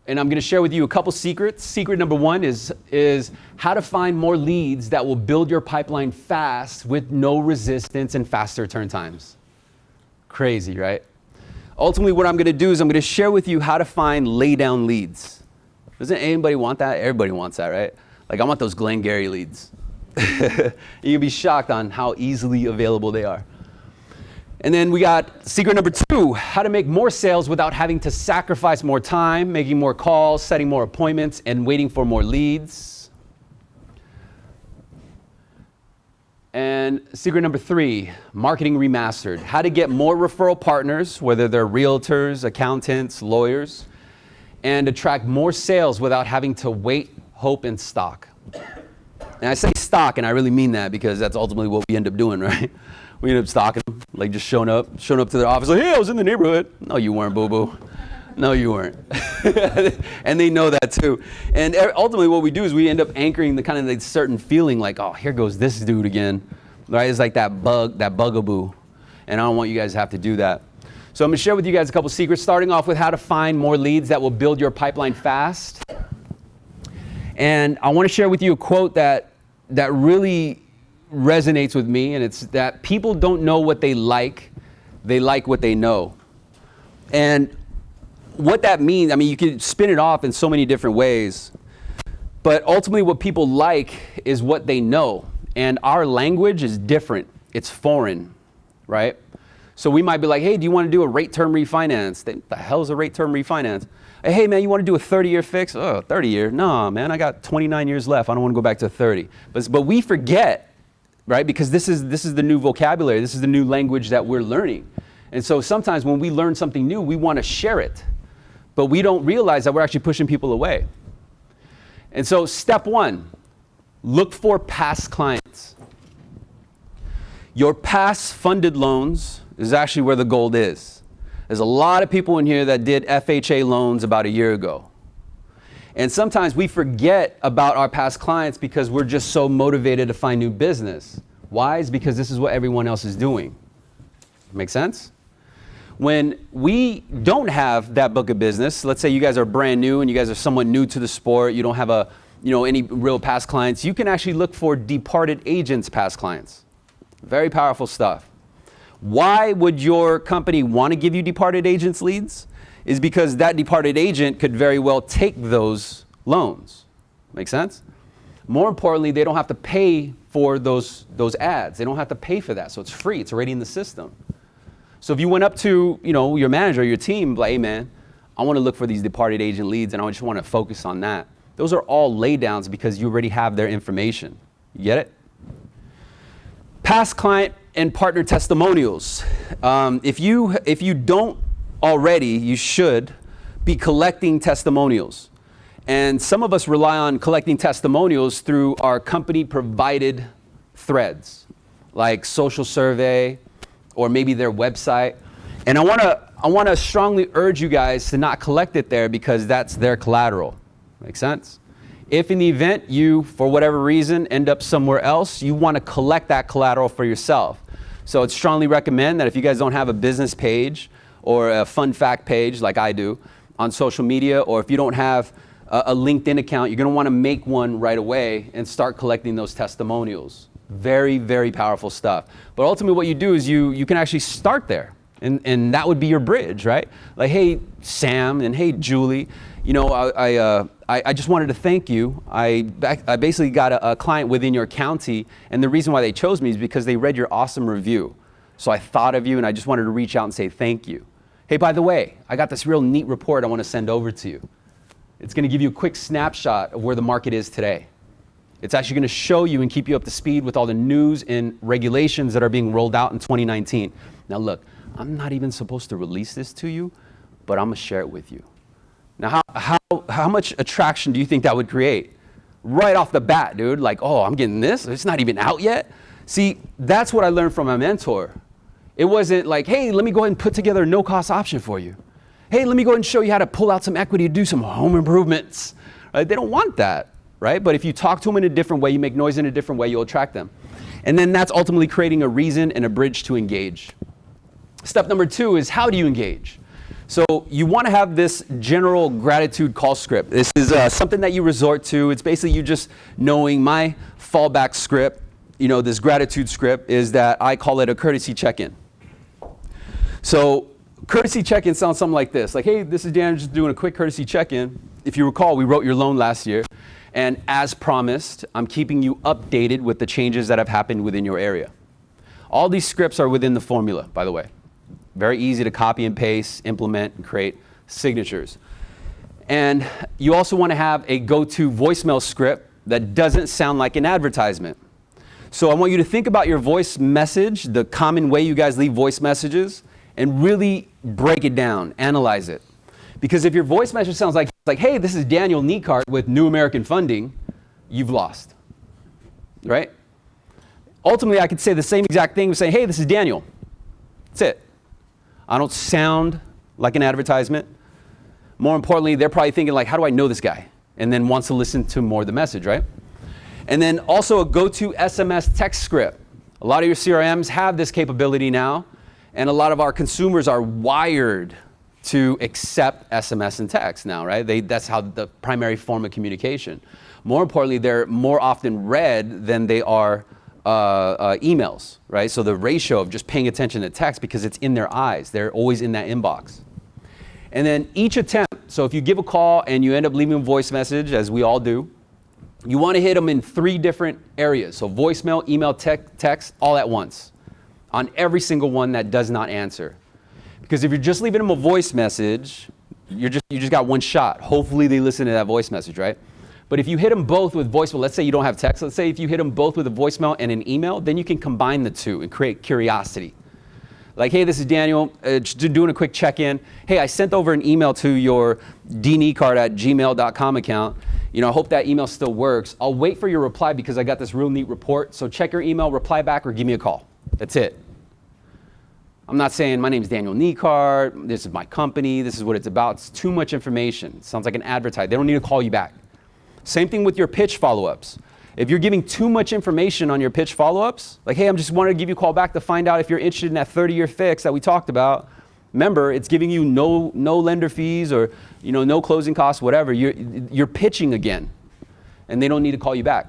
And I'm going to share with you a couple secrets. Secret number one is how to find more leads that will build your pipeline fast with no resistance and faster turn times. Crazy, right? Ultimately, what I'm going to do is I'm going to share with you how to find lay down leads. Doesn't anybody want that? Everybody wants that, right? Like I want those Glengarry leads. You'll be shocked on how easily available they are. And then we got secret number two, how to make more sales without having to sacrifice more time, making more calls, setting more appointments, and waiting for more leads. And secret number three, marketing remastered, how to get more referral partners, whether they're realtors, accountants, lawyers, and attract more sales without having to wait, hope, and stalk. And I say stalk, and I really mean that because that's ultimately what we end up doing, right? We ended up stalking them, like just showing up to their office, like, hey, I was in the neighborhood. No, you weren't, boo-boo. No, you weren't. And they know that too. And ultimately what we do is we end up anchoring the kind of like certain feeling like, oh, here goes this dude again, right? It's like that bugaboo. And I don't want you guys to have to do that. So I'm gonna share with you guys a couple secrets, starting off with how to find more leads that will build your pipeline fast. And I wanna share with you a quote that really resonates with me, and it's that people don't know what they like what they know. And what that means, I mean, you can spin it off in so many different ways, but ultimately what people like is what they know. And our language is different. It's foreign, right? So we might be like, hey, do you want to do a rate term refinance? The hell is a rate term refinance? Hey man, you want to do a 30-year fix? Oh, 30-year? No, man, I got 29 years left. I don't want to go back to 30. But we forget, right? Because this is the new vocabulary. This is the new language that we're learning. And so sometimes when we learn something new, we want to share it, but we don't realize that we're actually pushing people away. And so step one, look for past clients. Your past funded loans is actually where the gold is. There's a lot of people in here that did FHA loans about a year ago. And sometimes we forget about our past clients because we're just so motivated to find new business. Why? It's because this is what everyone else is doing. Make sense? When we don't have that book of business, let's say you guys are brand new and you guys are somewhat new to the sport, you don't have any real past clients, you can actually look for departed agents' past clients. Very powerful stuff. Why would your company want to give you departed agents leads? Is because that departed agent could very well take those loans. Make sense? More importantly, they don't have to pay for those ads. They don't have to pay for that. So it's free. It's already in the system. So if you went up to, your manager, your team, like, hey man, I want to look for these departed agent leads and I just want to focus on that. Those are all laydowns because you already have their information. You get it? Past client and partner testimonials. If you don't already, you should be collecting testimonials. And some of us rely on collecting testimonials through our company provided threads, like Social Survey or maybe their website. And I want to strongly urge you guys to not collect it there because that's their collateral. Make sense? If in the event you, for whatever reason, end up somewhere else, you want to collect that collateral for yourself. So I'd strongly recommend that if you guys don't have a business page or a fun fact page like I do on social media, or if you don't have a LinkedIn account, you're going to want to make one right away and start collecting those testimonials. Very, very powerful stuff. But ultimately what you do is you can actually start there. And that would be your bridge, right? Like, hey, Sam, and hey, Julie, I just wanted to thank you. I basically got a client within your county, and the reason why they chose me is because they read your awesome review. So I thought of you, and I just wanted to reach out and say thank you. Hey, by the way, I got this real neat report I want to send over to you. It's going to give you a quick snapshot of where the market is today. It's actually going to show you and keep you up to speed with all the news and regulations that are being rolled out in 2019. Now look, I'm not even supposed to release this to you, but I'm going to share it with you. Now, how much attraction do you think that would create? Right off the bat, dude, like, oh, I'm getting this? It's not even out yet? See, that's what I learned from my mentor. It wasn't like, hey, let me go ahead and put together a no-cost option for you. Hey, let me go ahead and show you how to pull out some equity to do some home improvements. Right? They don't want that, right? But if you talk to them in a different way, you make noise in a different way, you'll attract them. And then that's ultimately creating a reason and a bridge to engage. Step number 2 is how do you engage? So you want to have this general gratitude call script. This is something that you resort to. It's basically you just knowing my fallback script, this gratitude script is that I call it a courtesy check-in. So courtesy check-in sounds something like this. Like, hey, this is Dan, just doing a quick courtesy check-in. If you recall, we wrote your loan last year. And as promised, I'm keeping you updated with the changes that have happened within your area. All these scripts are within the formula, by the way. Very easy to copy and paste, implement, and create signatures. And you also want to have a go-to voicemail script that doesn't sound like an advertisement. So I want you to think about your voice message, the common way you guys leave voice messages, and really break it down, analyze it. Because if your voice message sounds like, hey, this is Daniel Niekart with New American Funding, you've lost, right? Ultimately, I could say the same exact thing, saying, hey, this is Daniel. That's it. I don't sound like an advertisement. More importantly, they're probably thinking like, how do I know this guy? And then wants to listen to more of the message, right? And then also a go-to SMS text script. A lot of your CRMs have this capability now, and a lot of our consumers are wired to accept SMS and text now, right? That's how the primary form of communication. More importantly, they're more often read than they are emails, right? So the ratio of just paying attention to text because it's in their eyes, they're always in that inbox. And then each attempt, so if you give a call and you end up leaving a voice message, as we all do, you want to hit them in 3 different areas. So voicemail, email, text, all at once on every single one that does not answer. Because if you're just leaving them a voice message, you just got one shot. Hopefully they listen to that voice message, right? But if you hit them both with voicemail, let's say you don't have text, let's say if you hit them both with a voicemail and an email, then you can combine the 2 and create curiosity. Like, hey, this is Daniel, just doing a quick check-in. Hey, I sent over an email to your dniecart@gmail.com account. I hope that email still works. I'll wait for your reply because I got this real neat report. So check your email, reply back, or give me a call. That's it. I'm not saying my name's Daniel Niekart, this is my company, this is what it's about. It's too much information. It sounds like an advertisement. They don't need to call you back. Same thing with your pitch follow-ups. If you're giving too much information on your pitch follow-ups, like, hey, I'm just wanting to give you a call back to find out if you're interested in that 30-year fix that we talked about. Remember, it's giving you no lender fees or no closing costs, whatever. You're pitching again, and they don't need to call you back.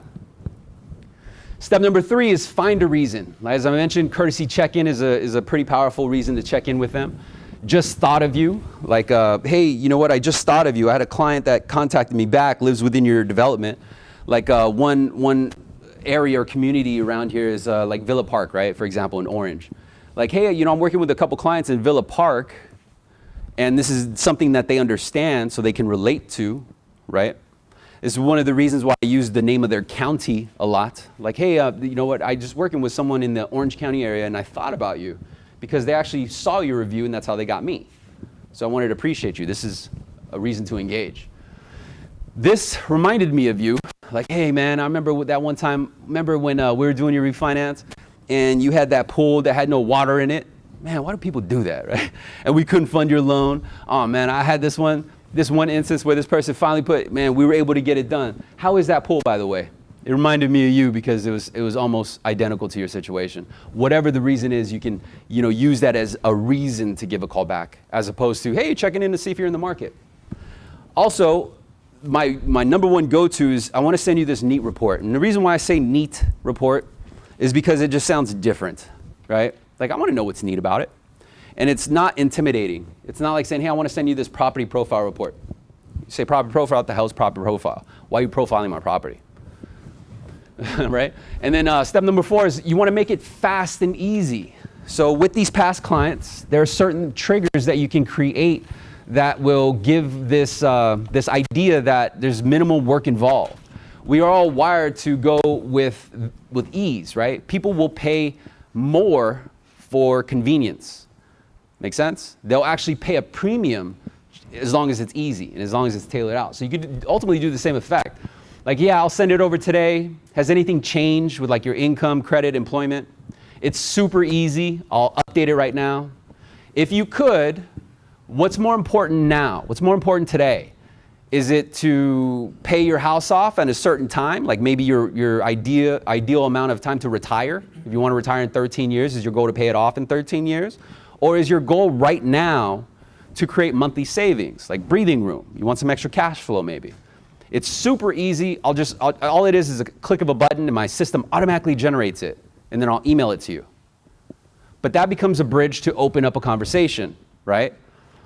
Step number 3 is find a reason. As I mentioned, courtesy check-in is a pretty powerful reason to check in with them. Just thought of you, like, hey, you know what? I just thought of you. I had a client that contacted me back, lives within your development. Like one area or community around here is like Villa Park, right? For example, in Orange. Like, hey, you know, I'm working with a couple clients in Villa Park, and this is something that they understand so they can relate to, right? This is one of the reasons why I use the name of their county a lot. Like, hey, you know what, I just working with someone in the Orange County area, and I thought about you because they actually saw your review, and that's how they got me. So I wanted to appreciate you. This is a reason to engage. This reminded me of you. Like, hey, man, I remember that one time, remember when we were doing your refinance, and you had that pool that had no water in it? Man, why do people do that, right? And we couldn't fund your loan. Oh, man, I had this one instance where this person finally we were able to get it done. How is that pool, by the way? It reminded me of you because it was almost identical to your situation. Whatever the reason is, you can, you know, use that as a reason to give a call back, as opposed to, hey, checking in to see if you're in the market. Also, my number one go-to is I want to send you this neat report. And the reason why I say neat report is because it just sounds different, right? Like, I want to know what's neat about it. And it's not intimidating. It's not like saying, hey, I want to send you this property profile report. You say property profile, what the hell's property profile? Why are you profiling my property? Right? And then step number 4 is you want to make it fast and easy. So with these past clients, there are certain triggers that you can create that will give this idea that there's minimal work involved. We are all wired to go with ease, right? People will pay more for convenience. Make sense? They'll actually pay a premium as long as it's easy and as long as it's tailored out. So you could ultimately do the same effect. Like, yeah, I'll send it over today. Has anything changed with like your income, credit, employment? It's super easy. I'll update it right now. If you could, what's more important now? What's more important today? Is it to pay your house off at a certain time? Like maybe your ideal amount of time to retire? If you want to retire in 13 years, is your goal to pay it off in 13 years? Or is your goal right now to create monthly savings, like breathing room? You want some extra cash flow maybe. It's super easy. All it is a click of a button and my system automatically generates it, and then I'll email it to you. But that becomes a bridge to open up a conversation, right?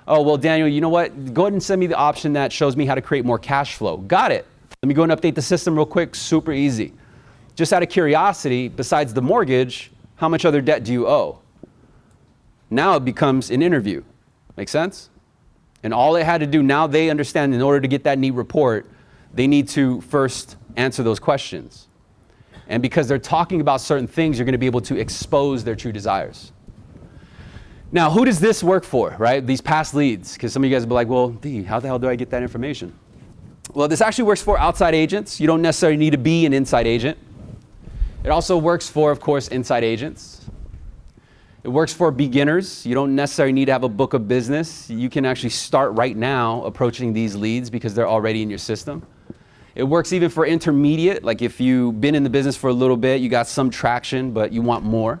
Oh, well, Daniel, you know what? Go ahead and send me the option that shows me how to create more cash flow. Got it. Let me go and update the system real quick. Super easy. Just out of curiosity, besides the mortgage, how much other debt do you owe? Now it becomes an interview. Make sense? And all they had to do, now they understand in order to get that neat report, they need to first answer those questions. And because they're talking about certain things, you're going to be able to expose their true desires. Now, who does this work for, right? These past leads, because some of you guys will be like, well, D, how the hell do I get that information? Well, this actually works for outside agents. You don't necessarily need to be an inside agent. It also works for, of course, inside agents. It works for beginners. You don't necessarily need to have a book of business. You can actually start right now approaching these leads because they're already in your system. It works even for intermediate, like if you've been in the business for a little bit, you got some traction, but you want more.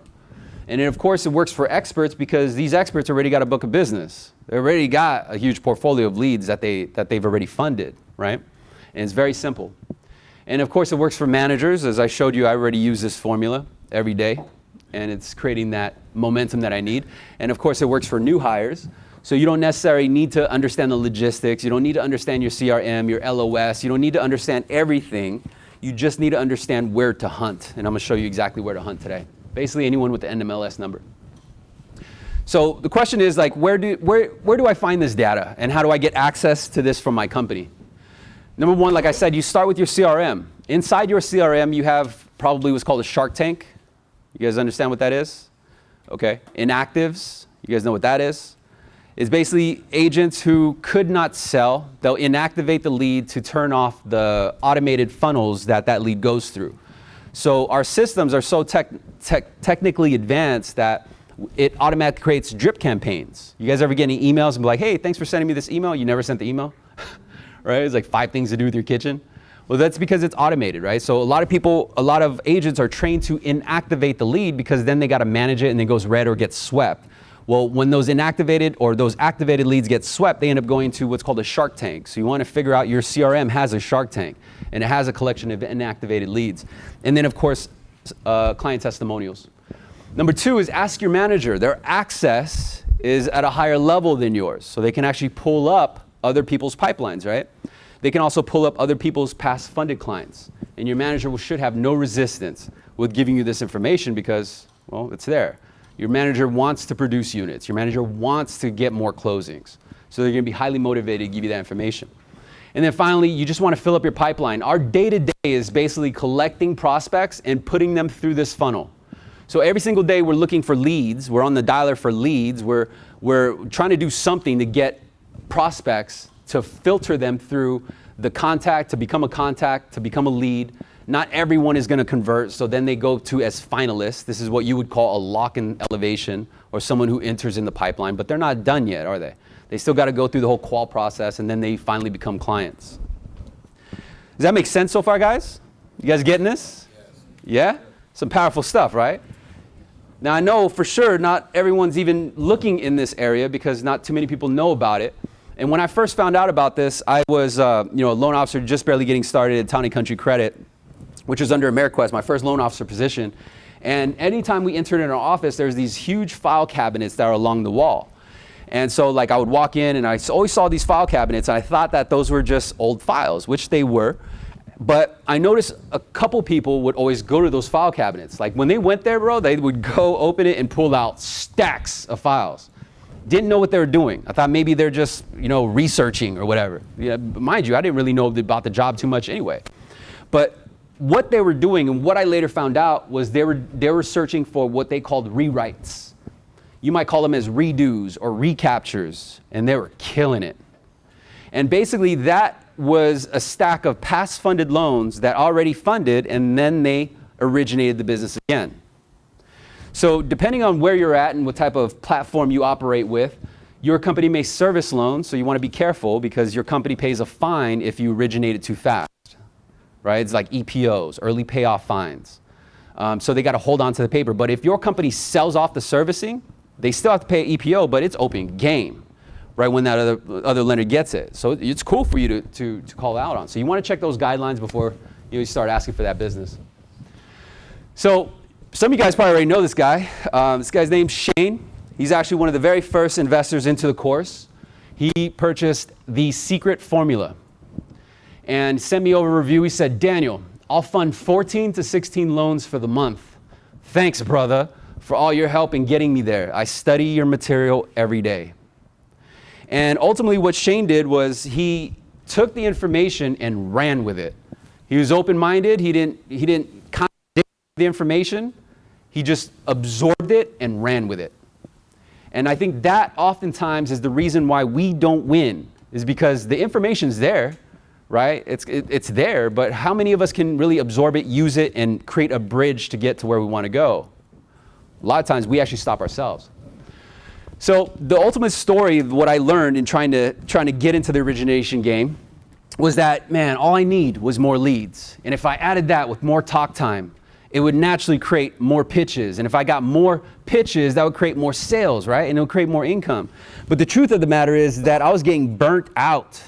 And then, of course, it works for experts because these experts already got a book of business. They already got a huge portfolio of leads that they've already funded, right? And it's very simple. And of course, it works for managers. As I showed you, I already use this formula every day, and it's creating that momentum that I need. And of course, it works for new hires. So you don't necessarily need to understand the logistics. You don't need to understand your CRM, your LOS. You don't need to understand everything. You just need to understand where to hunt. And I'm going to show you exactly where to hunt today. Basically, anyone with the NMLS number. So the question is, like, where do I find this data, and how do I get access to this from my company? Number one, like I said, you start with your CRM. Inside your CRM, you have probably what's called a Shark Tank. You guys understand what that is? Okay. Inactives, you guys know what that is? It's basically agents who could not sell. They'll inactivate the lead to turn off the automated funnels that lead goes through. So our systems are so technically advanced that it automatically creates drip campaigns. You guys ever get any emails and be like, hey, thanks for sending me this email? You never sent the email? Right? It's like 5 things to do with your kitchen. Well, that's because it's automated, right? So a lot of agents are trained to inactivate the lead because then they got to manage it and it goes red or gets swept. Well, when those inactivated or those activated leads get swept, they end up going to what's called a Shark Tank. So you want to figure out your CRM has a Shark Tank, and it has a collection of inactivated leads. And then, of course, client testimonials. Number 2 is ask your manager. Their access is at a higher level than yours, so they can actually pull up other people's pipelines, right? They can also pull up other people's past funded clients. And your manager should have no resistance with giving you this information because, well, it's there. Your manager wants to produce units. Your manager wants to get more closings. So they're going to be highly motivated to give you that information. And then finally, you just want to fill up your pipeline. Our day-to-day is basically collecting prospects and putting them through this funnel. So every single day we're looking for leads. We're on the dialer for leads. We're trying to do something to get prospects, to filter them through the contact, to become a lead. Not everyone is going to convert, so then they go to as finalists. This is what you would call a lock-in elevation, or someone who enters in the pipeline, but they're not done yet, are they? They still got to go through the whole qual process, and then they finally become clients. Does that make sense so far, guys? You guys getting this? Yes. Yeah? Some powerful stuff, right? Now, I know for sure not everyone's even looking in this area because not too many people know about it. And when I first found out about this, I was a loan officer just barely getting started at Town & Country Credit, which was under AmeriQuest, my first loan officer position. And anytime we entered in our office, there's these huge file cabinets that are along the wall. And so like I would walk in and I always saw these file cabinets and I thought that those were just old files, which they were. But I noticed a couple people would always go to those file cabinets. Like when they went there, bro, they would go open it and pull out stacks of files. Didn't know what they were doing. I thought maybe they're just, researching or whatever. Yeah, mind you, I didn't really know about the job too much anyway. But what they were doing, and what I later found out, was they were searching for what they called rewrites. You might call them as redos or recaptures, and they were killing it. And basically that was a stack of past funded loans that already funded, and then they originated the business again. So depending on where you're at and what type of platform you operate with, your company may service loans, so you want to be careful because your company pays a fine if you originate it too fast. Right? It's like EPOs, early payoff fines. So they got to hold on to the paper. But if your company sells off the servicing, they still have to pay EPO, but it's open game, right, when that other lender gets it. So it's cool for you to call out on. So you want to check those guidelines before you start asking for that business. So some of you guys probably already know this guy. This guy's name's Shane. He's actually one of the very first investors into the course. He purchased the secret formula and sent me over a review. He said, Daniel, I'll fund 14 to 16 loans for the month. Thanks, brother, for all your help in getting me there. I study your material every day. And ultimately what Shane did was he took the information and ran with it. He was open-minded. He didn't contradict the information. He just absorbed it and ran with it. And I think that oftentimes is the reason why we don't win, is because the information's there. Right? It's there, but how many of us can really absorb it, use it, and create a bridge to get to where we want to go? A lot of times we actually stop ourselves. So the ultimate story of what I learned in trying to get into the origination game was that, man, all I need was more leads. And if I added that with more talk time, it would naturally create more pitches. And if I got more pitches, that would create more sales, right? And it would create more income. But the truth of the matter is that I was getting burnt out.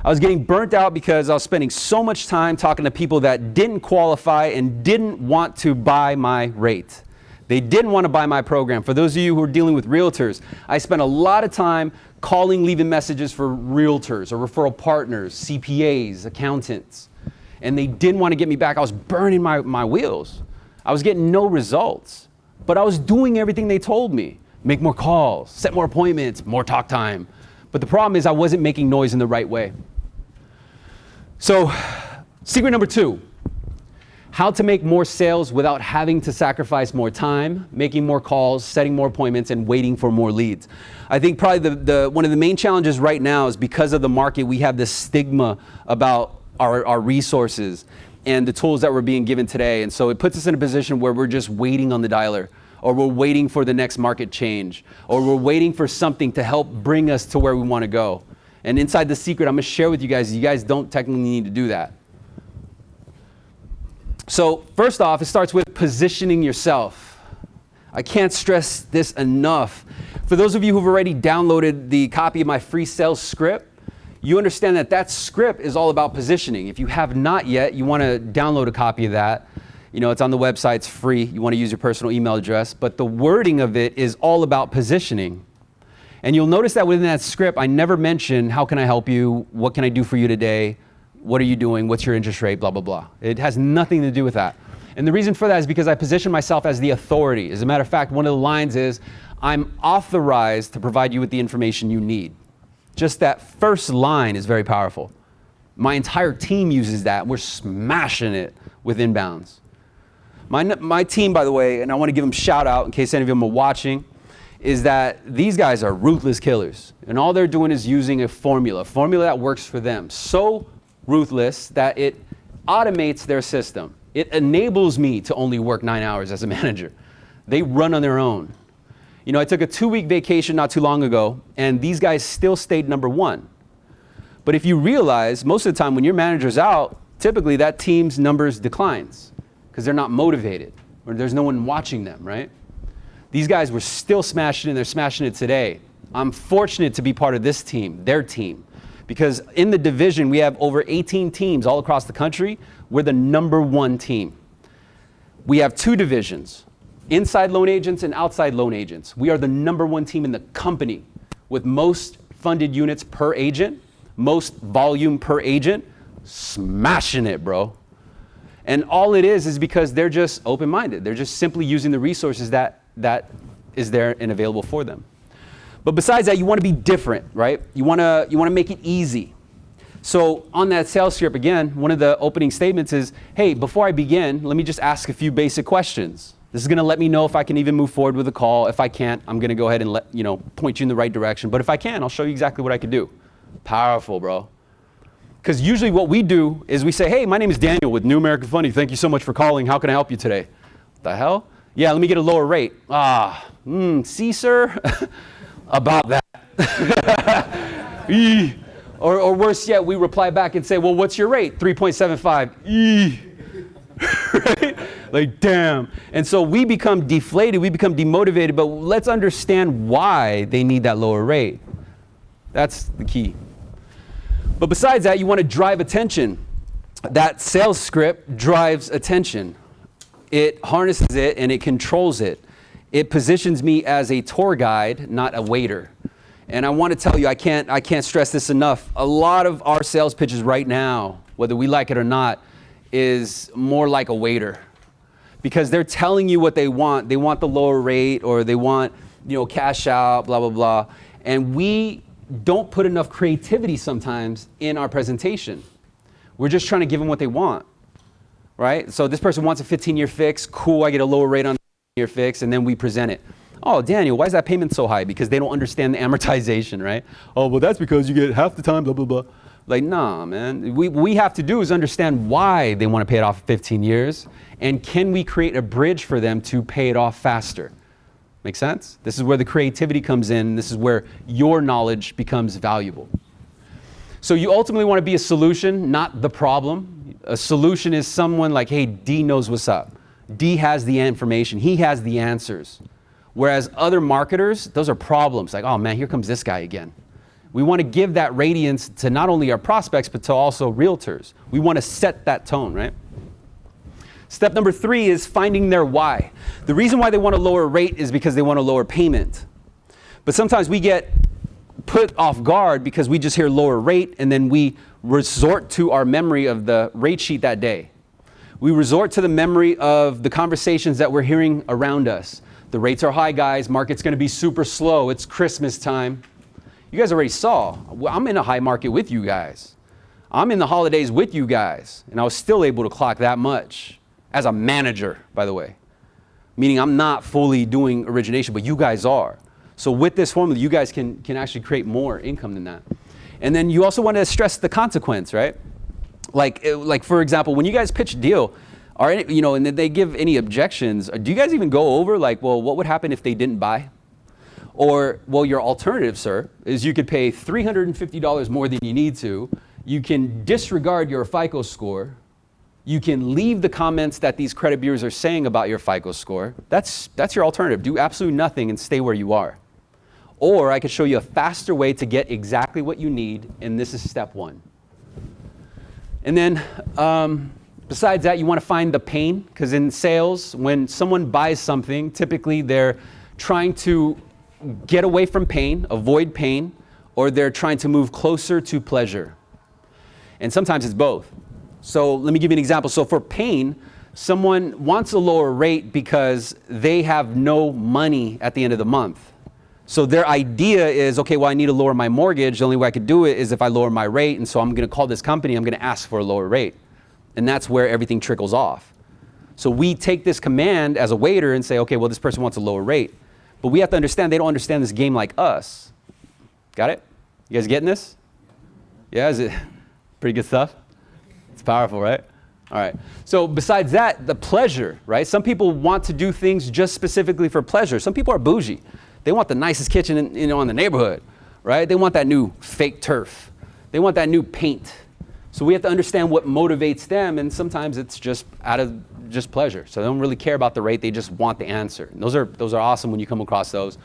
I was getting burnt out because I was spending so much time talking to people that didn't qualify and didn't want to buy my rate. They didn't want to buy my program. For those of you who are dealing with realtors, I spent a lot of time calling, leaving messages for realtors or referral partners, CPAs, accountants, and they didn't want to get me back. I was burning my wheels. I was getting no results, but I was doing everything they told me. Make more calls, set more appointments, more talk time. But the problem is I wasn't making noise in the right way. So, secret number 2, how to make more sales without having to sacrifice more time, making more calls, setting more appointments, and waiting for more leads. I think probably one of the main challenges right now is because of the market, we have this stigma about our resources and the tools that we're being given today. And so it puts us in a position where we're just waiting on the dialer, or we're waiting for the next market change, or we're waiting for something to help bring us to where we want to go. And inside the secret, I'm going to share with you guys don't technically need to do that. So first off, it starts with positioning yourself. I can't stress this enough. For those of you who've already downloaded the copy of my free sales script, you understand that script is all about positioning. If you have not yet, you want to download a copy of that. It's on the website, it's free. You want to use your personal email address, but the wording of it is all about positioning. And you'll notice that within that script, I never mention, how can I help you? What can I do for you today? What are you doing? What's your interest rate? Blah, blah, blah. It has nothing to do with that. And the reason for that is because I position myself as the authority. As a matter of fact, one of the lines is, I'm authorized to provide you with the information you need. Just that first line is very powerful. My entire team uses that. We're smashing it with inbounds. My team, by the way, and I want to give them a shout out in case any of them are watching, is that these guys are ruthless killers. And all they're doing is using a formula that works for them. So ruthless that it automates their system. It enables me to only work 9 hours as a manager. They run on their own. You know, I took a 2-week vacation not too long ago, and these guys still stayed number 1. But if you realize, most of the time when your manager's out, typically that team's numbers declines because they're not motivated or there's no one watching them, right? These guys were still smashing it, and they're smashing it today. I'm fortunate to be part of this team, their team, because in the division, we have over 18 teams all across the country. We're the number 1 team. We have 2 divisions, inside loan agents and outside loan agents. We are the number 1 team in the company with most funded units per agent, most volume per agent, smashing it, bro. And all it is because they're just open-minded. They're just simply using the resources that is there and available for them. But besides that, you want to be different, right? You want to make it easy. So on that sales script, again, one of the opening statements is, hey, before I begin, let me just ask a few basic questions. This is going to let me know if I can even move forward with a call. If I can't, I'm going to go ahead and point you in the right direction. But if I can, I'll show you exactly what I could do. Powerful, bro. Because usually what we do is we say, hey, my name is Daniel with New American Funding. Thank you so much for calling. How can I help you today? The hell? Yeah, let me get a lower rate. See, sir? About that. or worse yet, we reply back and say, well, what's your rate? 3.75. Right? Like, damn. And so we become deflated, we become demotivated, but let's understand why they need that lower rate. That's the key. But besides that, you want to drive attention. That sales script drives attention. It harnesses it and it controls it. It positions me as a tour guide, not a waiter. And I want to tell you, I can't stress this enough. A lot of our sales pitches right now, whether we like it or not, is more like a waiter. Because they're telling you what they want. They want the lower rate, or they want, cash out, blah, blah, blah. And we don't put enough creativity sometimes in our presentation. We're just trying to give them what they want, right? So this person wants a 15-year fix. Cool, I get a lower rate on the 15-year fix, and then we present it. Oh, Daniel, why is that payment so high? Because they don't understand the amortization, right? Oh, well, that's because you get half the time, blah, blah, blah. Like, nah, man. What we have to do is understand why they want to pay it off in 15 years, and can we create a bridge for them to pay it off faster? Make sense? This is where the creativity comes in. This is where your knowledge becomes valuable. So you ultimately want to be a solution, not the problem. A solution is someone like, hey, D knows what's up. D has the information. He has the answers. Whereas other marketers, those are problems. Like, oh man, here comes this guy again. We want to give that radiance to not only our prospects, but to also realtors. We want to set that tone, right? Step number 3 is finding their why. The reason why they want a lower rate is because they want a lower payment. But sometimes we get put off guard because we just hear lower rate, and then we resort to our memory of the rate sheet that day. We resort to the memory of the conversations that we're hearing around us. The rates are high, guys. Market's going to be super slow. It's Christmas time. You guys already saw. I'm in a high market with you guys. I'm in the holidays with you guys. And I was still able to clock that much as a manager, by the way. Meaning I'm not fully doing origination, but you guys are. So with this formula, you guys can actually create more income than that. And then you also want to stress the consequence, right? Like for example, when you guys pitch a deal, and they give any objections, do you guys even go over like, well, what would happen if they didn't buy? Or, well, your alternative, sir, is you could pay $350 more than you need to. You can disregard your FICO score. You can leave the comments that these credit bureaus are saying about your FICO score. That's your alternative. Do absolutely nothing and stay where you are. Or I could show you a faster way to get exactly what you need, and this is step 1. And then besides that, you want to find the pain, because in sales, when someone buys something, typically they're trying to get away from pain, avoid pain, or they're trying to move closer to pleasure. And sometimes it's both. So let me give you an example. So for pain, someone wants a lower rate because they have no money at the end of the month. So their idea is, okay, well, I need to lower my mortgage. The only way I could do it is if I lower my rate. And so I'm going to call this company. I'm going to ask for a lower rate. And that's where everything trickles off. So we take this command as a waiter and say, okay, well, this person wants a lower rate. But we have to understand they don't understand this game like us. Got it? You guys getting this? Yeah, is it pretty good stuff? It's powerful, right? All right. So besides that, the pleasure, right? Some people want to do things just specifically for pleasure. Some people are bougie. They want the nicest kitchen in the neighborhood, right? They want that new fake turf. They want that new paint. So we have to understand what motivates them, and sometimes it's just out of just pleasure. So they don't really care about the rate, they just want the answer. And those are awesome when you come across those.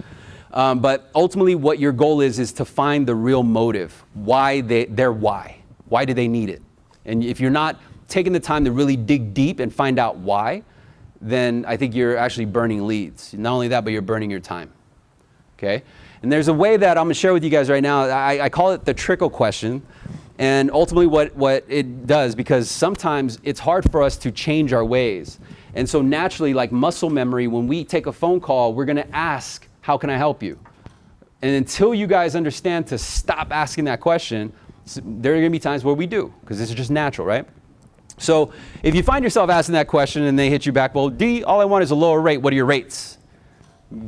But ultimately what your goal is to find the real motive. Why. Why do they need it? And if you're not taking the time to really dig deep and find out why, then I think you're actually burning leads. Not only that, but you're burning your time. Okay? And there's a way that I'm going to share with you guys right now. I call it the trickle question. And ultimately what it does, because sometimes it's hard for us to change our ways. And so naturally, like muscle memory, when we take a phone call, we're going to ask, how can I help you? And until you guys understand to stop asking that question, there are going to be times where we do, because this is just natural, right? So if you find yourself asking that question and they hit you back, well, D, all I want is a lower rate. What are your rates?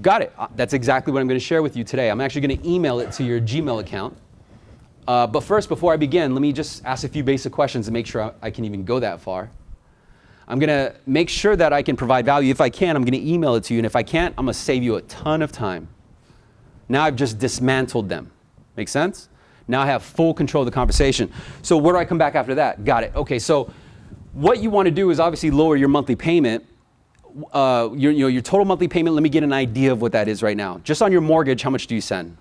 Got it. That's exactly what I'm going to share with you today. I'm actually going to email it to your Gmail account. But first, before I begin, let me just ask a few basic questions to make sure I can even go that far. I'm going to make sure that I can provide value. If I can, I'm going to email it to you. And if I can't, I'm going to save you a ton of time. Now I've just dismantled them. Make sense? Now I have full control of the conversation. So where do I come back after that? Got it. Okay, so what you want to do is obviously lower your monthly payment. Your total monthly payment, let me get an idea of what that is right now. Just on your mortgage, how much do you send?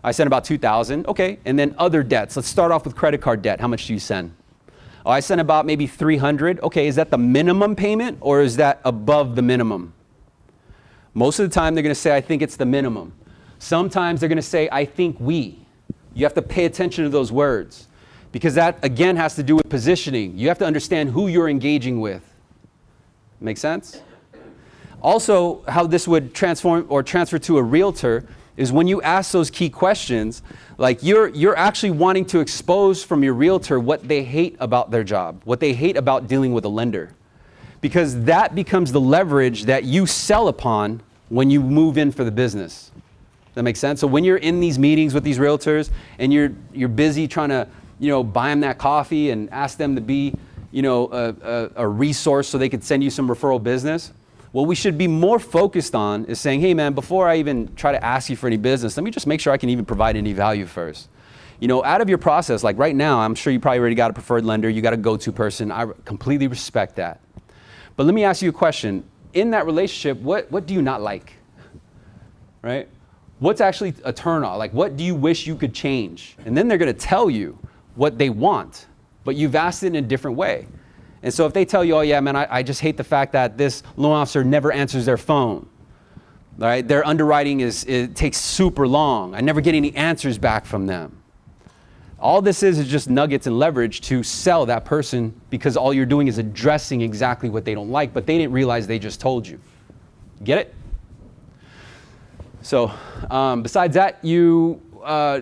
I send about $2,000. Okay, and then other debts. Let's start off with credit card debt. How much do you send? Oh, I send about maybe $300. Okay, is that the minimum payment or is that above the minimum? Most of the time they're going to say, I think it's the minimum. Sometimes they're going to say, I think we. You have to pay attention to those words because that, again, has to do with positioning. You have to understand who you're engaging with. Make sense? Also, how this would transform or transfer to a realtor is when you ask those key questions, like you're actually wanting to expose from your realtor what they hate about their job, what they hate about dealing with a lender. Because that becomes the leverage that you sell upon when you move in for the business. That makes sense? So when you're in these meetings with these realtors and you're busy trying to, buy them that coffee and ask them to be, a resource so they could send you some referral business, what we should be more focused on is saying, hey man, before I even try to ask you for any business, let me just make sure I can even provide any value first. Out of your process, like right now, I'm sure you probably already got a preferred lender, you got a go-to person. I completely respect that. But let me ask you a question. In that relationship, what do you not like? Right? What's actually a turn off? Like what do you wish you could change? And then they're going to tell you what they want, but you've asked it in a different way. And so if they tell you, oh yeah, man, I just hate the fact that this loan officer never answers their phone. All right? Their underwriting it takes super long. I never get any answers back from them. All this is just nuggets and leverage to sell that person because all you're doing is addressing exactly what they don't like, but they didn't realize they just told you. Get it? So besides that, you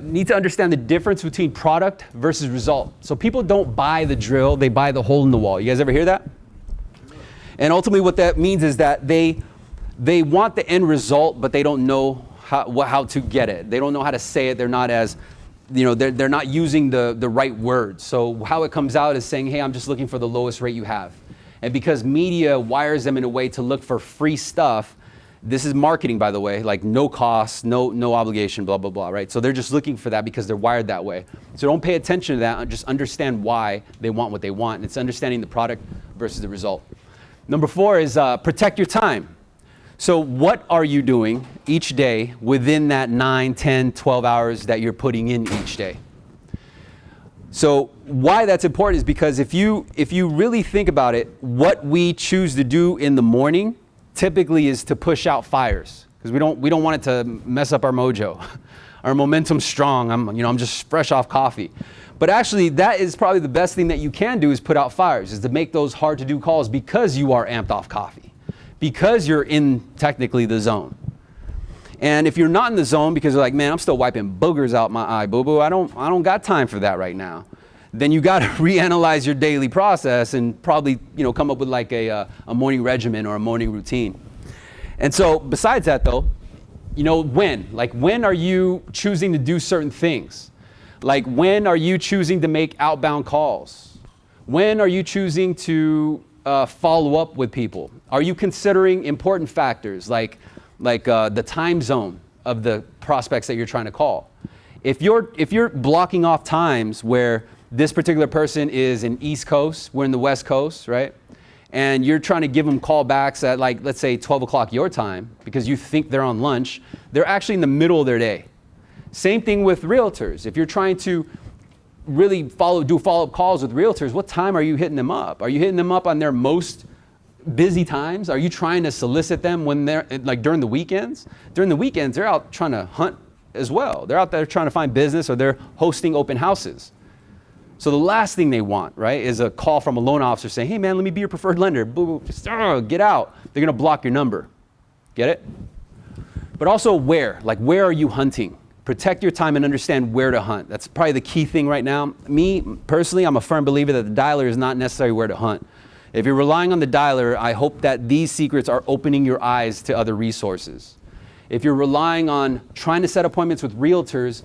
need to understand the difference between product versus result. So people don't buy the drill, they buy the hole in the wall. You guys ever hear that? And ultimately what that means is that they want the end result, but they don't know how to get it. They don't know how to say it. They're not as, they're not using the right words. So how it comes out is saying, hey, I'm just looking for the lowest rate you have. And because media wires them in a way to look for free stuff, this is marketing, by the way, like no cost, no obligation, blah, blah, blah, right? So they're just looking for that because they're wired that way. So don't pay attention to that, just understand why they want what they want. It's understanding the product versus the result. Number 4 is protect your time. So what are you doing each day within that 9, 10, 12 hours that you're putting in each day? So why that's important is because if you really think about it, what we choose to do in the morning typically is to push out fires because we don't want it to mess up our mojo. Our momentum's strong. I'm just fresh off coffee. But actually, that is probably the best thing that you can do, is put out fires, is to make those hard to do calls, because you are amped off coffee, because you're in technically the zone. And if you're not in the zone because you're like, man, I'm still wiping boogers out my eye, boo-boo, I don't got time for that right now, then you got to reanalyze your daily process and probably, come up with like a morning regimen or a morning routine. And so besides that though, when are you choosing to do certain things? Like, when are you choosing to make outbound calls? When are you choosing to follow up with people? Are you considering important factors like the time zone of the prospects that you're trying to call? If you're blocking off times where this particular person is in East Coast, we're in the West Coast, right? And you're trying to give them callbacks at, like, let's say 12 o'clock your time because you think they're on lunch, they're actually in the middle of their day. Same thing with realtors. If you're trying to really do follow-up calls with realtors, what time are you hitting them up? Are you hitting them up on their most busy times? Are you trying to solicit them when they're like during the weekends? During the weekends, they're out trying to hunt as well. They're out there trying to find business, or they're hosting open houses. So the last thing they want, right, is a call from a loan officer saying, hey man, let me be your preferred lender. Boo, boo, just, get out. They're gonna block your number. Get it? But also where are you hunting? Protect your time and understand where to hunt. That's probably the key thing right now. Me, personally, I'm a firm believer that the dialer is not necessarily where to hunt. If you're relying on the dialer, I hope that these secrets are opening your eyes to other resources. If you're relying on trying to set appointments with realtors,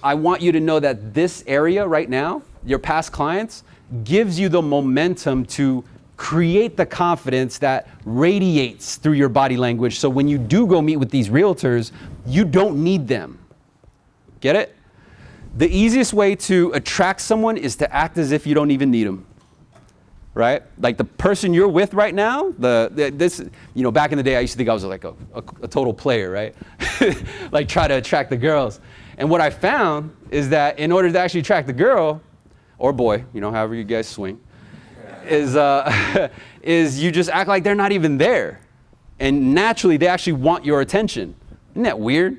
I want you to know that this area right now, your past clients, gives you the momentum to create the confidence that radiates through your body language. So when you do go meet with these realtors, you don't need them. Get it? The easiest way to attract someone is to act as if you don't even need them. Right? Like the person you're with right now, back in the day, I used to think I was like a total player, right? Like try to attract the girls. And what I found is that in order to actually attract the girl, or boy, however you guys swing, is you just act like they're not even there. And naturally, they actually want your attention. Isn't that weird?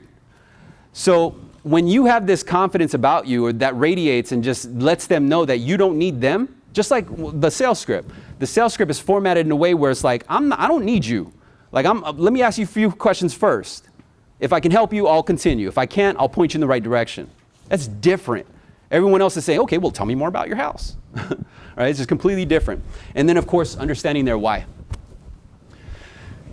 So when you have this confidence about you, or that radiates and just lets them know that you don't need them, just like the sales script. The sales script is formatted in a way where it's like, I don't need you. Like, let me ask you a few questions first. If I can help you, I'll continue. If I can't, I'll point you in the right direction. That's different. Everyone else is saying, okay, well, tell me more about your house. All right, it's just completely different. And then, of course, understanding their why.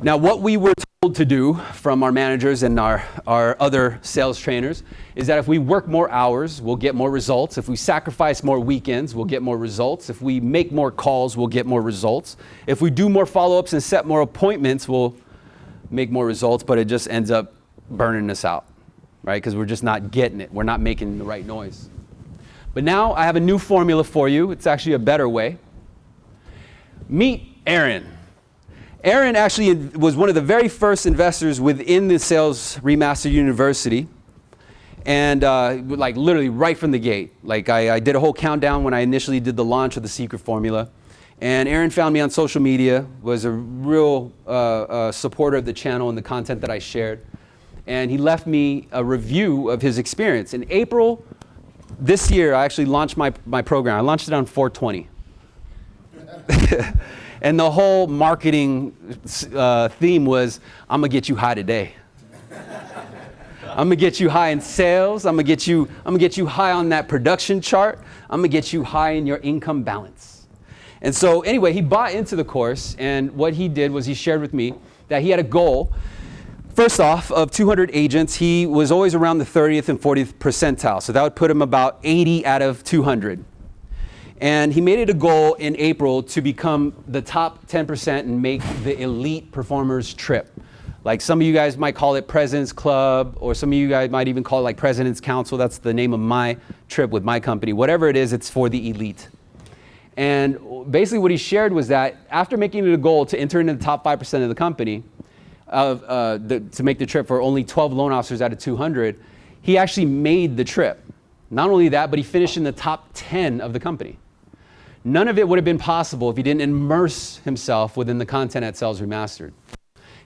Now, what we were told to do from our managers and our other sales trainers is that if we work more hours, we'll get more results. If we sacrifice more weekends, we'll get more results. If we make more calls, we'll get more results. If we do more follow-ups and set more appointments, we'll make more results, but it just ends up burning us out, right? Because we're just not getting it. We're not making the right noise. But now I have a new formula for you. It's actually a better way. Meet Aaron. Aaron actually was one of the very first investors within the Sales Remastered University. And like literally right from the gate. Like I did a whole countdown when I initially did the launch of the secret formula. And Aaron found me on social media, was a real supporter of the channel and the content that I shared. And he left me a review of his experience. In April this year, I actually launched my program. I launched it on 420. And the whole marketing theme was, I'm gonna get you high today. I'm gonna get you high in sales. I'm gonna get you high on that production chart. I'm gonna get you high in your income balance. And so anyway, he bought into the course, and what he did was he shared with me that he had a goal. First off, of 200 agents, he was always around the 30th and 40th percentile. So that would put him about 80 out of 200. And he made it a goal in April to become the top 10% and make the elite performers trip. Like some of you guys might call it President's Club, or some of you guys might even call it like President's Council. That's the name of my trip with my company. Whatever it is, it's for the elite. And basically what he shared was that after making it a goal to enter into the top 5% of the company, to make the trip for only 12 loan officers out of 200, he actually made the trip. Not only that, but he finished in the top 10 of the company. None of it would have been possible if he didn't immerse himself within the content at Sales Remastered.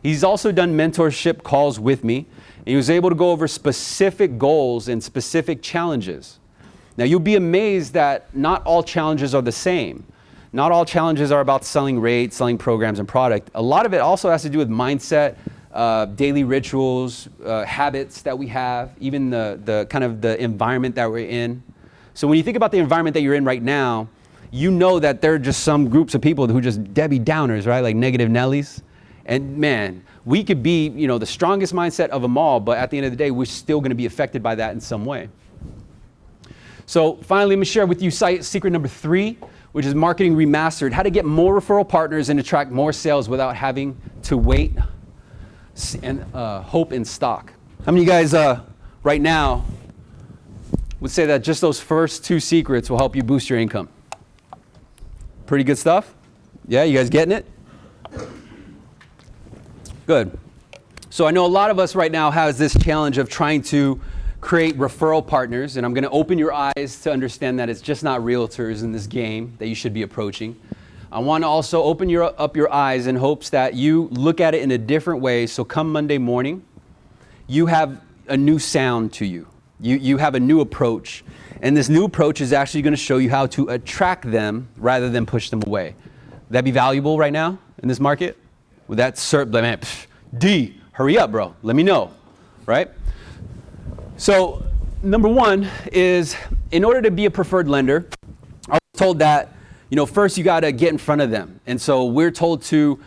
He's also done mentorship calls with me, and he was able to go over specific goals and specific challenges. Now, you'll be amazed that not all challenges are the same. Not all challenges are about selling rates, selling programs and product. A lot of it also has to do with mindset, daily rituals, habits that we have, even the kind of the environment that we're in. So when you think about the environment that you're in right now, you know that there are just some groups of people who just Debbie Downers, right? Like negative Nellies. And man, we could be, the strongest mindset of them all, but at the end of the day, we're still going to be affected by that in some way. So finally, let me share with you secret number 3, which is marketing remastered, how to get more referral partners and attract more sales without having to wait and hope in stock. How many of you guys right now would say that just those first 2 secrets will help you boost your income? Pretty good stuff? Yeah, you guys getting it? Good. So I know a lot of us right now has this challenge of trying to create referral partners, and I'm going to open your eyes to understand that it's just not realtors in this game that you should be approaching. I want to also open up your eyes in hopes that you look at it in a different way, so come Monday morning, you have a new sound to you. You have a new approach, and this new approach is actually going to show you how to attract them rather than push them away. Would that be valuable right now in this market? Would that serve, man, D, hurry up, bro, let me know, right? So number 1 is, in order to be a preferred lender, I was told that, first you got to get in front of them. And so we're told to,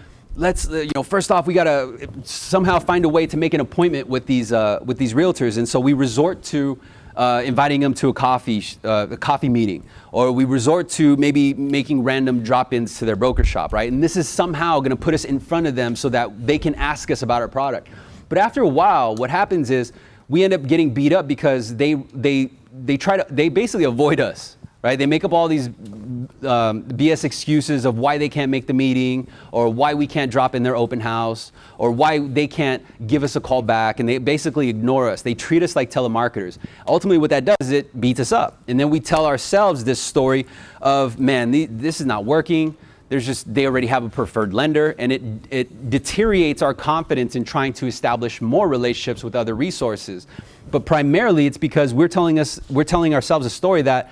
first off, we got to somehow find a way to make an appointment with these realtors. And so we resort to inviting them to a coffee meeting, or we resort to maybe making random drop-ins to their broker shop, right? And this is somehow going to put us in front of them so that they can ask us about our product. But after a while, what happens is, we end up getting beat up because they basically avoid us, right? They make up all these BS excuses of why they can't make the meeting, or why we can't drop in their open house, or why they can't give us a call back, and they basically ignore us. They treat us like telemarketers. Ultimately, what that does is it beats us up. And then we tell ourselves this story of, man, this is not working. They already have a preferred lender, and it deteriorates our confidence in trying to establish more relationships with other resources. But primarily, it's because we're telling ourselves a story that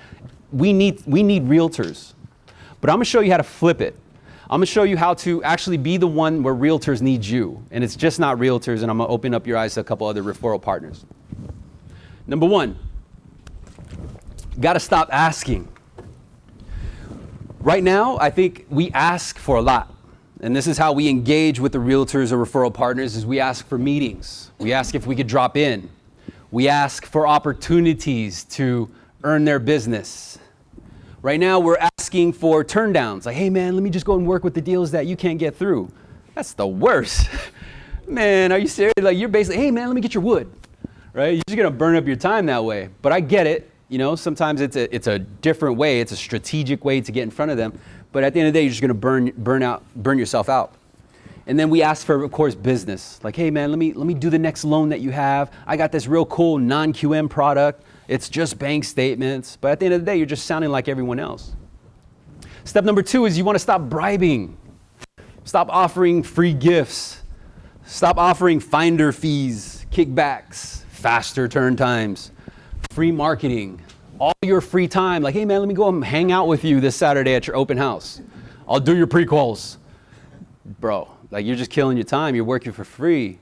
we need realtors. But I'm gonna show you how to flip it. I'm gonna show you how to actually be the one where realtors need you, and it's just not realtors. And I'm gonna open up your eyes to a couple other referral partners. Number 1, you gotta stop asking. Right now, I think we ask for a lot. And this is how we engage with the realtors or referral partners, is we ask for meetings. We ask if we could drop in. We ask for opportunities to earn their business. Right now, we're asking for turndowns. Like, hey man, let me just go and work with the deals that you can't get through. That's the worst. Man, are you serious? Like, you're basically, hey man, let me get your wood, right? You're just gonna burn up your time that way. But I get it. Sometimes it's a different way. It's a strategic way to get in front of them. But at the end of the day, you're just going to burn yourself out. And then we ask for, of course, business. Like, hey man, let me do the next loan that you have. I got this real cool non-QM product. It's just bank statements. But at the end of the day, you're just sounding like everyone else. Step number 2 is you want to stop bribing. Stop offering free gifts. Stop offering finder fees, kickbacks, faster turn times, free marketing, all your free time. Like, hey man, let me go and hang out with you this Saturday at your open house. I'll do your pre-quals. Bro, like, you're just killing your time. You're working for free.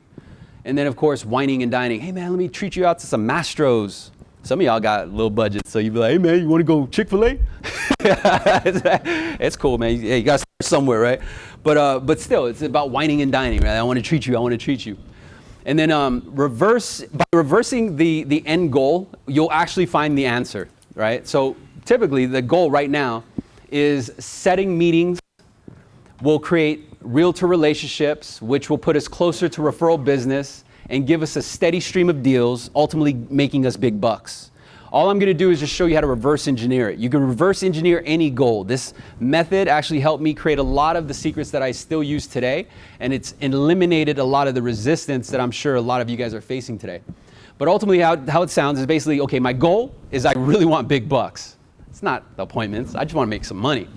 And then, of course, whining and dining. Hey man, let me treat you out to some Mastros. Some of y'all got little budgets, so you'd be like, hey man, you want to go Chick-fil-A? It's cool, man. Hey, you got to start somewhere, right? But still, it's about whining and dining, right? I want to treat you. And then by reversing the end goal, you'll actually find the answer, right? So typically the goal right now is setting meetings will create realtor relationships, which will put us closer to referral business and give us a steady stream of deals, ultimately making us big bucks. All I'm gonna do is just show you how to reverse engineer it. You can reverse engineer any goal. This method actually helped me create a lot of the secrets that I still use today, and it's eliminated a lot of the resistance that I'm sure a lot of you guys are facing today. But ultimately how it sounds is basically, okay, my goal is I really want big bucks. It's not the appointments, I just wanna make some money.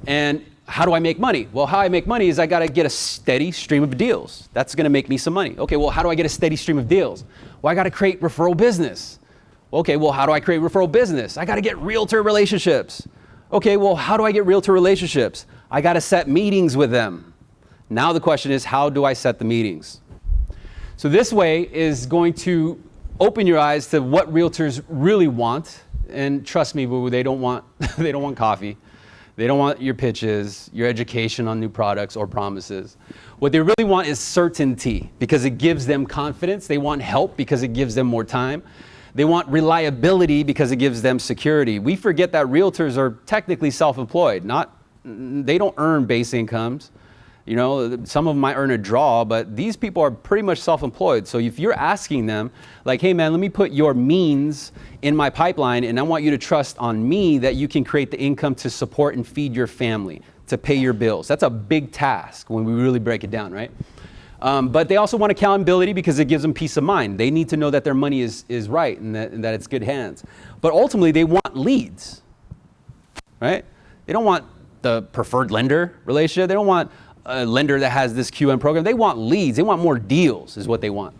And how do I make money? Well, how I make money is I gotta get a steady stream of deals. That's gonna make me some money. Okay, well, how do I get a steady stream of deals? Well, I gotta create referral business. Okay, well, how do I create referral business? I got to get realtor relationships. Okay, well, how do I get realtor relationships? I got to set meetings with them. Now the question is, how do I set the meetings? So this way is going to open your eyes to what realtors really want. And trust me, boo, they don't want they don't want coffee. They don't want your pitches, your education on new products or promises. What they really want is certainty, because it gives them confidence. They want help because it gives them more time. They want reliability because it gives them security. We forget that realtors are technically self-employed. They don't earn base incomes. You know, some of them might earn a draw, but these people are pretty much self-employed. So if you're asking them, like, hey man, let me put your means in my pipeline, and I want you to trust on me that you can create the income to support and feed your family, to pay your bills. That's a big task when we really break it down, right? But they also want accountability because it gives them peace of mind. They need to know that their money is right and that it's good hands. But ultimately, they want leads, right? They don't want the preferred lender relationship. They don't want a lender that has this QM program. They want leads. They want more deals is what they want.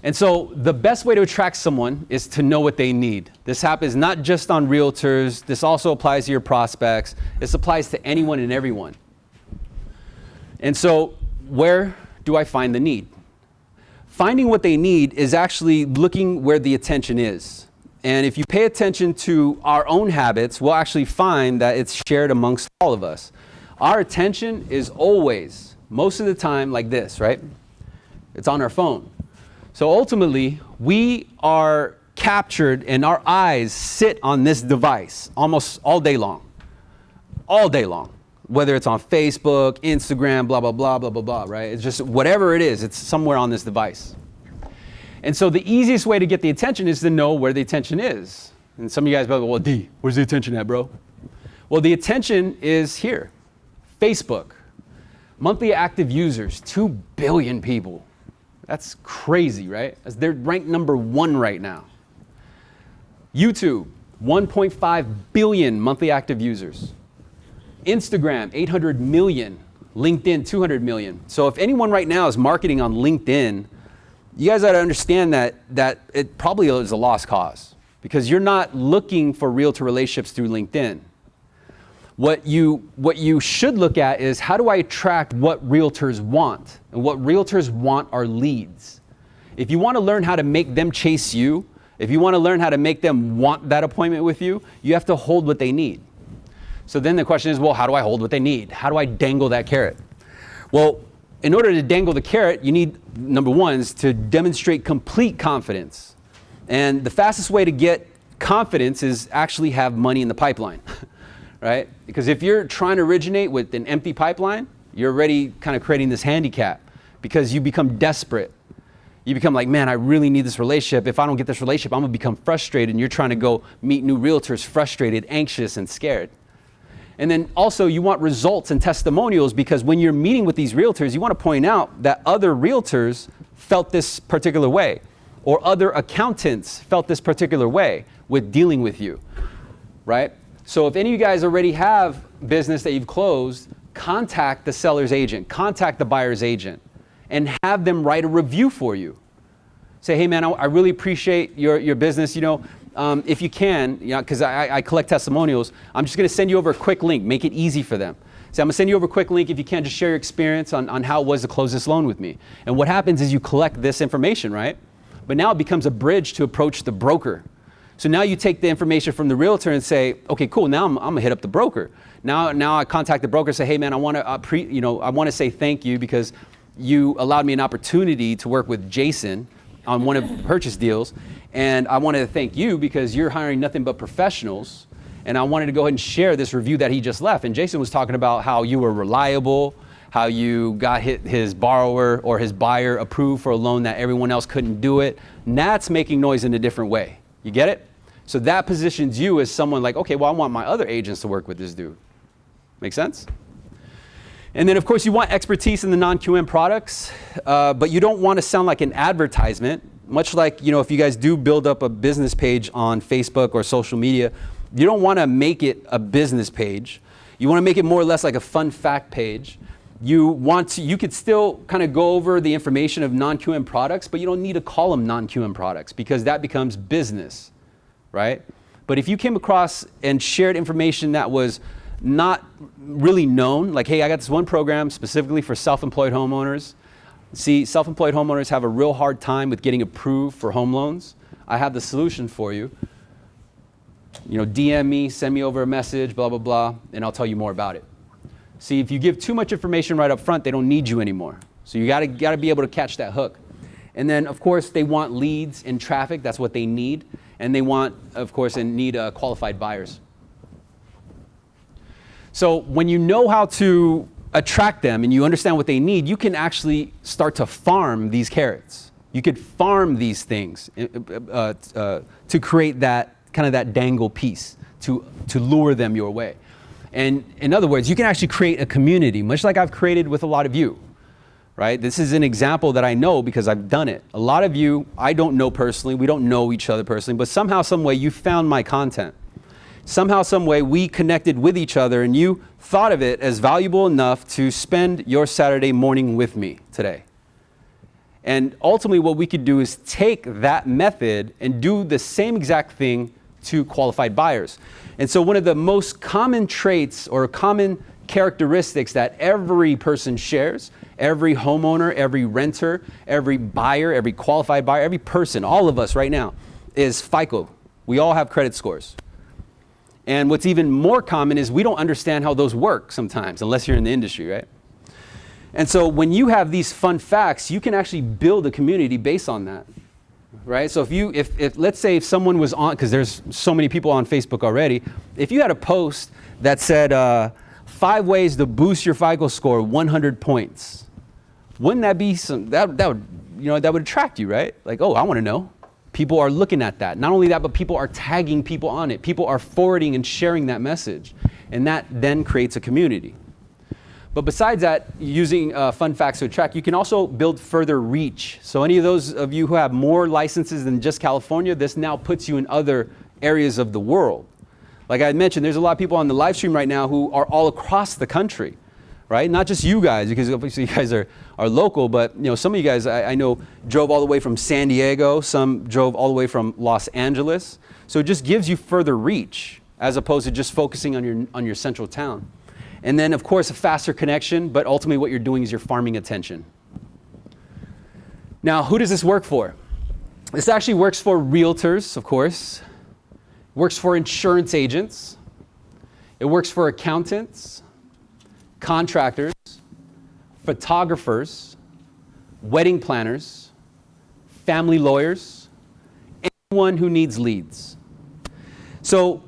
And so the best way to attract someone is to know what they need. This happens not just on realtors. This also applies to your prospects. This applies to anyone and everyone. And so where do I find the need? Finding what they need is actually looking where the attention is. And if you pay attention to our own habits, we'll actually find that it's shared amongst all of us. Our attention is always, most of the time, like this, right? It's on our phone. So ultimately, we are captured and our eyes sit on this device almost all day long. All day long. Whether it's on Facebook, Instagram, blah, blah, blah, blah, blah, blah, right? It's just whatever it is, it's somewhere on this device. And so the easiest way to get the attention is to know where the attention is. And some of you guys will go, well, D, where's the attention at, bro? Well, the attention is here. Facebook. Monthly active users, 2 billion people. That's crazy, right? They're ranked number 1 right now. YouTube, 1.5 billion monthly active users. Instagram, 800 million. LinkedIn, 200 million. So if anyone right now is marketing on LinkedIn, you guys got to understand that it probably is a lost cause, because you're not looking for realtor relationships through LinkedIn. What you should look at is, how do I attract what realtors want? And what realtors want are leads. If you want to learn how to make them chase you, if you want to learn how to make them want that appointment with you, you have to hold what they need. So then the question is, well, how do I hold what they need? How do I dangle that carrot? Well, in order to dangle the carrot, you need, number one, is to demonstrate complete confidence. And the fastest way to get confidence is actually have money in the pipeline. Right? Because if you're trying to originate with an empty pipeline, you're already kind of creating this handicap, because you become desperate. You become like, man, I really need this relationship. If I don't get this relationship, I'm gonna become frustrated. And you're trying to go meet new realtors, frustrated, anxious, and scared. And then also you want results and testimonials, because when you're meeting with these realtors, you want to point out that other realtors felt this particular way, or other accountants felt this particular way with dealing with you, right? So if any of you guys already have business that you've closed, contact the seller's agent, contact the buyer's agent, and have them write a review for you. Say, hey man, I really appreciate your business. You know, if you can, because I collect testimonials, I'm just gonna send you over a quick link, make it easy for them. Say, I'm gonna send you over a quick link. If you can, just share your experience on how it was to close this loan with me. And what happens is you collect this information, right? But now it becomes a bridge to approach the broker. So now you take the information from the realtor and say, okay, cool, now I'm gonna hit up the broker. Now I contact the broker and say, hey man, I wanna say thank you because you allowed me an opportunity to work with Jason on one of the purchase deals. And I wanted to thank you because you're hiring nothing but professionals. And I wanted to go ahead and share this review that he just left. And Jason was talking about how you were reliable, how you got his borrower or his buyer approved for a loan that everyone else couldn't do it. And that's making noise in a different way. You get it? So that positions you as someone like, okay, well, I want my other agents to work with this dude. Make sense? And then, of course, you want expertise in the non-QM products, but you don't want to sound like an advertisement. Much like, if you guys do build up a business page on Facebook or social media, you don't want to make it a business page. You want to make it more or less like a fun fact page. you could still kind of go over the information of non-QM products, but you don't need to call them non-QM products because that becomes business, right? But if you came across and shared information that was not really known, like, hey, I got this one program specifically for self-employed homeowners. See, self-employed homeowners have a real hard time with getting approved for home loans. I have the solution for you. DM me, send me over a message, blah, blah, blah, and I'll tell you more about it. See, if you give too much information right up front, they don't need you anymore. So you gotta be able to catch that hook. And then, of course, they want leads and traffic. That's what they need. And they want, of course, and need qualified buyers. So when you know how to attract them and you understand what they need, you can actually start to farm these carrots. You could farm these things to create that kind of that dangle piece to lure them your way. And in other words, you can actually create a community, much like I've created with a lot of you, right? This is an example that I know because I've done it. A lot of you, I don't know personally, we don't know each other personally, but somehow, some way you found my content. Somehow, some way we connected with each other and you thought of it as valuable enough to spend your Saturday morning with me today. And ultimately what we could do is take that method and do the same exact thing to qualified buyers. And so one of the most common traits or common characteristics that every person shares, every homeowner, every renter, every buyer, every qualified buyer, every person, all of us right now, is FICO. We all have credit scores. And what's even more common is we don't understand how those work sometimes, unless you're in the industry, right? And so when you have these fun facts, you can actually build a community based on that. Right? So if let's say if someone was on, because there's so many people on Facebook already, if you had a post that said 5 ways to boost your FICO score 100 points, wouldn't that be that would attract you, right? Like, oh, I want to know. People are looking at that. Not only that, but people are tagging people on it. People are forwarding and sharing that message, and that then creates a community. But besides that, using fun facts to attract, you can also build further reach. So any of those of you who have more licenses than just California, this now puts you in other areas of the world. Like I had mentioned, there's a lot of people on the live stream right now who are all across the country, right? Not just you guys, because obviously you guys are local, but some of you guys I know drove all the way from San Diego, some drove all the way from Los Angeles. So it just gives you further reach as opposed to just focusing on your central town. And then, of course, a faster connection, but ultimately what you're doing is you're farming attention. Now, who does this work for? This actually works for realtors, of course. It works for insurance agents. It works for accountants, contractors, photographers, wedding planners, family lawyers, anyone who needs leads. So,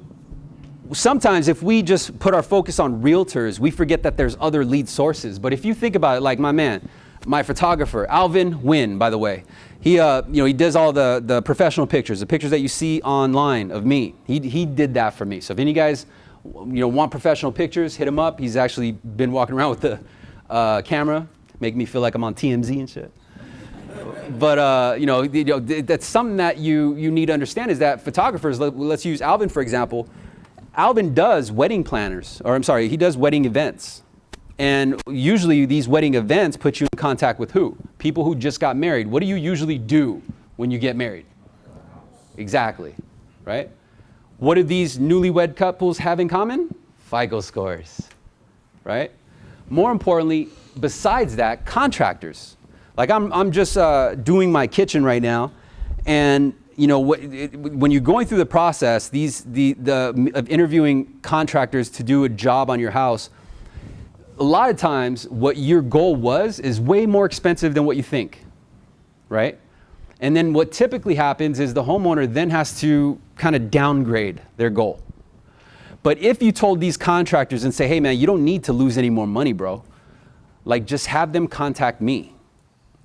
sometimes if we just put our focus on realtors, we forget that there's other lead sources. But if you think about it, like my photographer, Alvin Nguyen, by the way, he does all the professional pictures, the pictures that you see online of me. He did that for me. So if any guys want professional pictures, hit him up. He's actually been walking around with the camera, making me feel like I'm on TMZ and shit. But that's something that you need to understand is that photographers, let's use Alvin for example. Alvin does wedding planners, he does wedding events. And usually these wedding events put you in contact with who? People who just got married. What do you usually do when you get married? Exactly, right? What do these newlywed couples have in common? FICO scores, right? More importantly, besides that, contractors. Like I'm just doing my kitchen right now, and when you're going through the process, of interviewing contractors to do a job on your house, a lot of times what your goal is way more expensive than what you think, right? And then what typically happens is the homeowner then has to kind of downgrade their goal. But if you told these contractors and say, hey man, you don't need to lose any more money, bro. Like just have them contact me.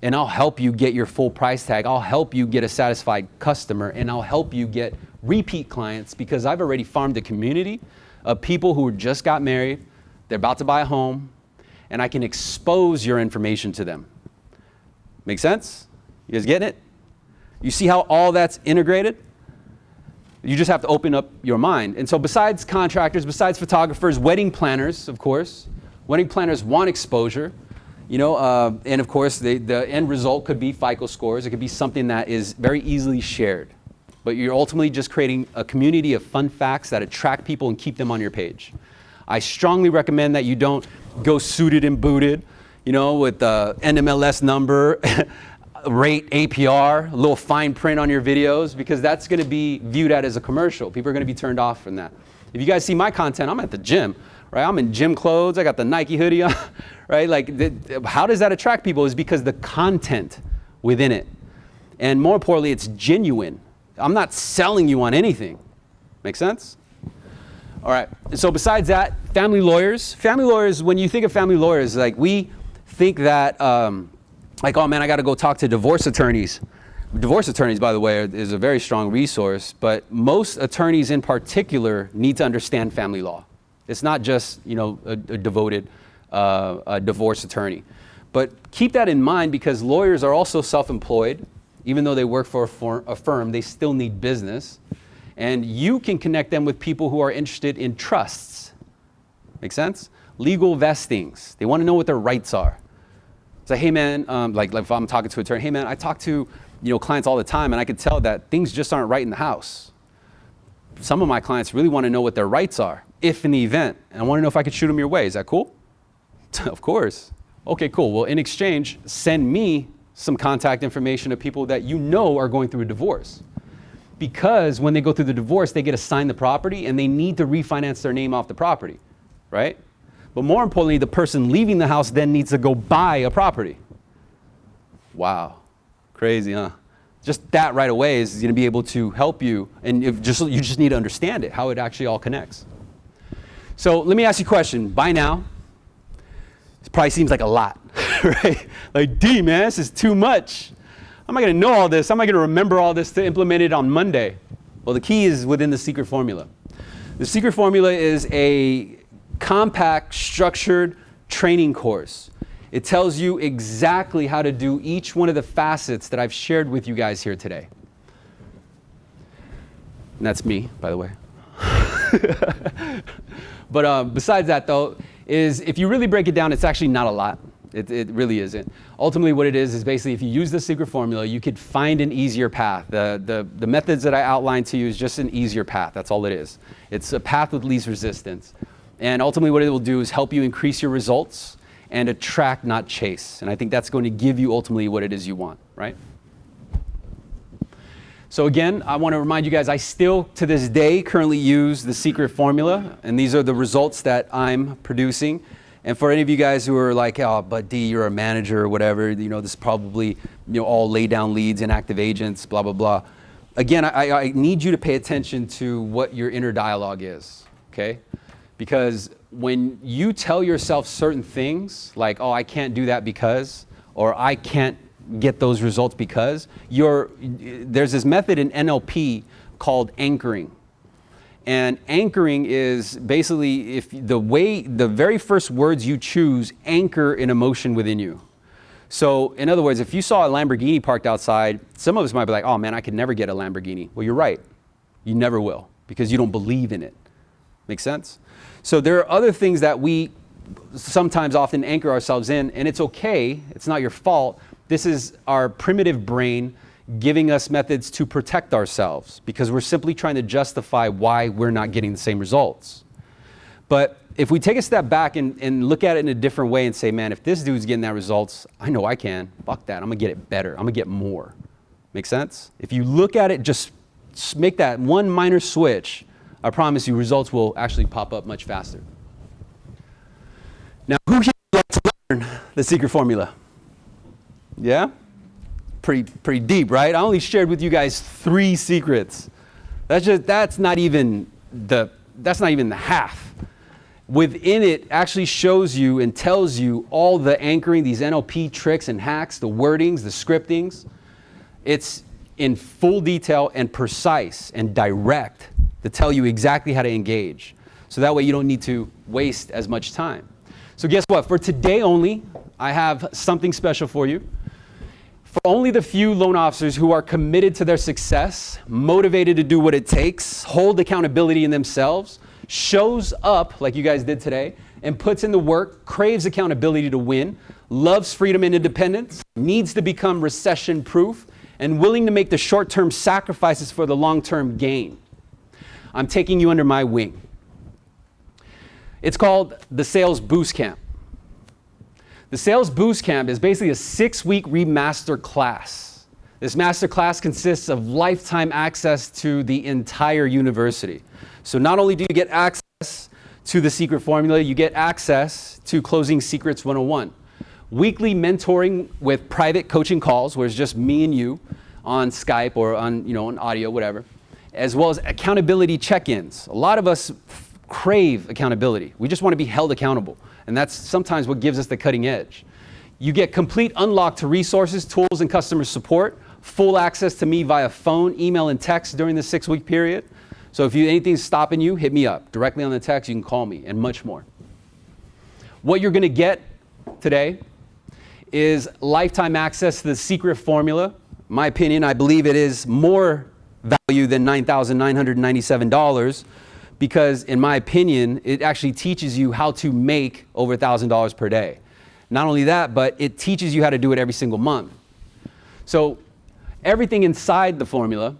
And I'll help you get your full price tag. I'll help you get a satisfied customer, and I'll help you get repeat clients because I've already farmed a community of people who just got married, they're about to buy a home, and I can expose your information to them. Make sense? You guys getting it? You see how all that's integrated? You just have to open up your mind. And so besides contractors, besides photographers, wedding planners, of course, Wedding planners want exposure, you know, and of course the end result could be FICO scores. It could be something that is very easily shared. But you're ultimately just creating a community of fun facts that attract people and keep them on your page. I strongly recommend that you don't go suited and booted, you know, with the NMLS number, rate, APR, a little fine print on your videos, because that's going to be viewed at as a commercial. People are going to be turned off from that. If you guys see my content, I'm at the gym, right? I'm in gym clothes. I got the Nike hoodie on, right? Like, how does that attract people? Is because the content within it. And more importantly, it's genuine. I'm not selling you on anything. Make sense? All right. So besides that, family lawyers, when you think of family lawyers, like we think that, like, oh man, I got to go talk to divorce attorneys. Divorce attorneys, by the way, is a very strong resource, but most attorneys in particular need to understand family law. It's not just, you know, a devoted a divorce attorney. But keep that in mind, because lawyers are also self-employed. Even though they work for a firm, they still need business. And you can connect them with people who are interested in trusts. Make sense? Legal vestings. They want to know what their rights are. It's like, hey man, like if I'm talking to an attorney, hey man, I talk to, you know, clients all the time, and I could tell that things just aren't right in the house. Some of my clients really want to know what their rights are, if in the event, and I want to know if I could shoot them your way. Is that cool? Of course. Okay, cool. Well, in exchange, send me some contact information of people that you know are going through a divorce. Because when they go through the divorce, they get assigned the property and they need to refinance their name off the property, right? But more importantly, the person leaving the house then needs to go buy a property. Wow, crazy, huh? Just that right away is going to be able to help you, and you just need to understand it, how it actually all connects. So let me ask you a question. By now, it probably seems like a lot, right? Like, D, man, this is too much. How am I going to know all this? How am I going to remember all this to implement it on Monday? Well, the key is within the secret formula. The secret formula is a compact, structured training course. It tells you exactly how to do each one of the facets that I've shared with you guys here today. And that's me, by the way. But besides that, though, is if you really break it down, it's actually not a lot. It really isn't. Ultimately, what it is basically if you use the secret formula, you could find an easier path. The methods that I outlined to you is just an easier path. That's all it is. It's a path with least resistance. And ultimately, what it will do is help you increase your results and attract, not chase. And I think that's going to give you ultimately what it is you want, right? So again, I want to remind you guys, I still, to this day, currently use the secret formula, and these are the results that I'm producing. And for any of you guys who are like, oh, but D, you're a manager or whatever, you know, this is probably, you know, all lay down leads, inactive agents, blah, blah, blah. Again, I need you to pay attention to what your inner dialogue is, okay? Because when you tell yourself certain things, like, oh, I can't do that because, or I can't get those results because, there's this method in NLP called anchoring. And anchoring is basically if the very first words you choose anchor an emotion within you. So in other words, if you saw a Lamborghini parked outside, some of us might be like, oh man, I could never get a Lamborghini. Well, you're right. You never will, because you don't believe in it. Make sense? So there are other things that we sometimes often anchor ourselves in, and it's okay. It's not your fault. This is our primitive brain giving us methods to protect ourselves, because we're simply trying to justify why we're not getting the same results. But if we take a step back and look at it in a different way and say, man, if this dude's getting that results, I know I can. Fuck that. I'm going to get it better. I'm going to get more. Make sense? If you look at it, just make that one minor switch, I promise you results will actually pop up much faster. Now, who here would like to learn the secret formula? Yeah? Pretty deep, right? I only shared with you guys 3 secrets. That's not even the half. Within it actually shows you and tells you all the anchoring, these NLP tricks and hacks, the wordings, the scriptings. It's in full detail and precise and direct to tell you exactly how to engage. So that way you don't need to waste as much time. So guess what? For today only, I have something special for you. For only the few loan officers who are committed to their success, motivated to do what it takes, hold accountability in themselves, shows up like you guys did today, and puts in the work, craves accountability to win, loves freedom and independence, needs to become recession-proof, and willing to make the short-term sacrifices for the long-term gain. I'm taking you under my wing. It's called the Sales Boost Camp. The Sales Boost Camp is basically a 6-week remaster class. This master class consists of lifetime access to the entire university. So not only do you get access to the secret formula, you get access to Closing Secrets 101. Weekly mentoring with private coaching calls where it's just me and you on Skype or on audio, whatever, as well as accountability check-ins. A lot of us crave accountability. We just want to be held accountable. And that's sometimes what gives us the cutting edge. You get complete unlock to resources, tools, and customer support, full access to me via phone, email, and text during the 6-week period. So if anything's stopping you, hit me up. Directly on the text, you can call me, and much more. What you're going to get today is lifetime access to the secret formula. In my opinion, I believe it is more value than $9,997 because, in my opinion, it actually teaches you how to make over $1,000 per day. Not only that, but it teaches you how to do it every single month. So everything inside the formula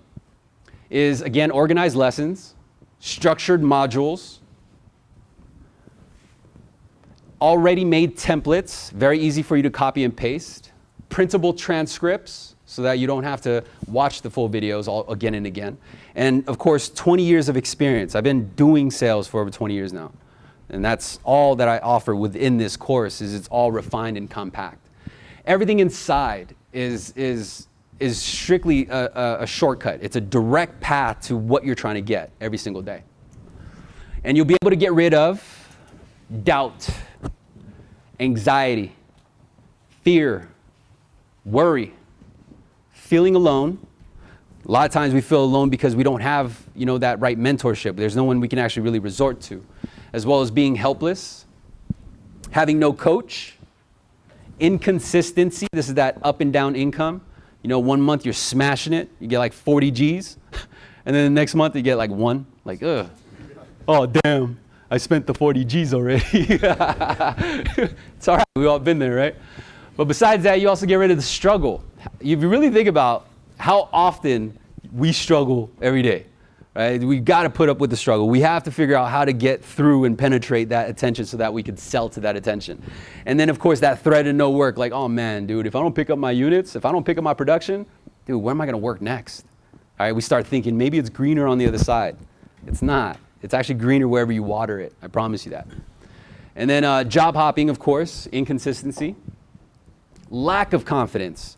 is, again, organized lessons, structured modules, already made templates, very easy for you to copy and paste, printable transcripts so that you don't have to watch the full videos all again and again, and of course 20 years of experience. I've been doing sales for over 20 years now, and that's all that I offer within this course. Is it's all refined and compact. Everything inside is strictly a shortcut. It's a direct path to what you're trying to get every single day, and you'll be able to get rid of doubt, anxiety, fear, worry, feeling alone. A lot of times we feel alone because we don't have, that right mentorship. There's no one we can actually really resort to, as well as being helpless, having no coach, inconsistency. This is that up and down income. 1 month you're smashing it, you get like 40 G's, and then the next month you get like 1, like, ugh, oh damn, I spent the 40 G's already. It's all right, we've all been there, right? But besides that, you also get rid of the struggle. If you really think about how often we struggle every day, right? We got to put up with the struggle. We have to figure out how to get through and penetrate that attention so that we can sell to that attention. And then, of course, that threat of no work, like, oh man, dude, if I don't pick up my units, if I don't pick up my production, dude, where am I going to work next? All right, we start thinking maybe it's greener on the other side. It's not. It's actually greener wherever you water it. I promise you that. And then job hopping, of course, inconsistency, lack of confidence.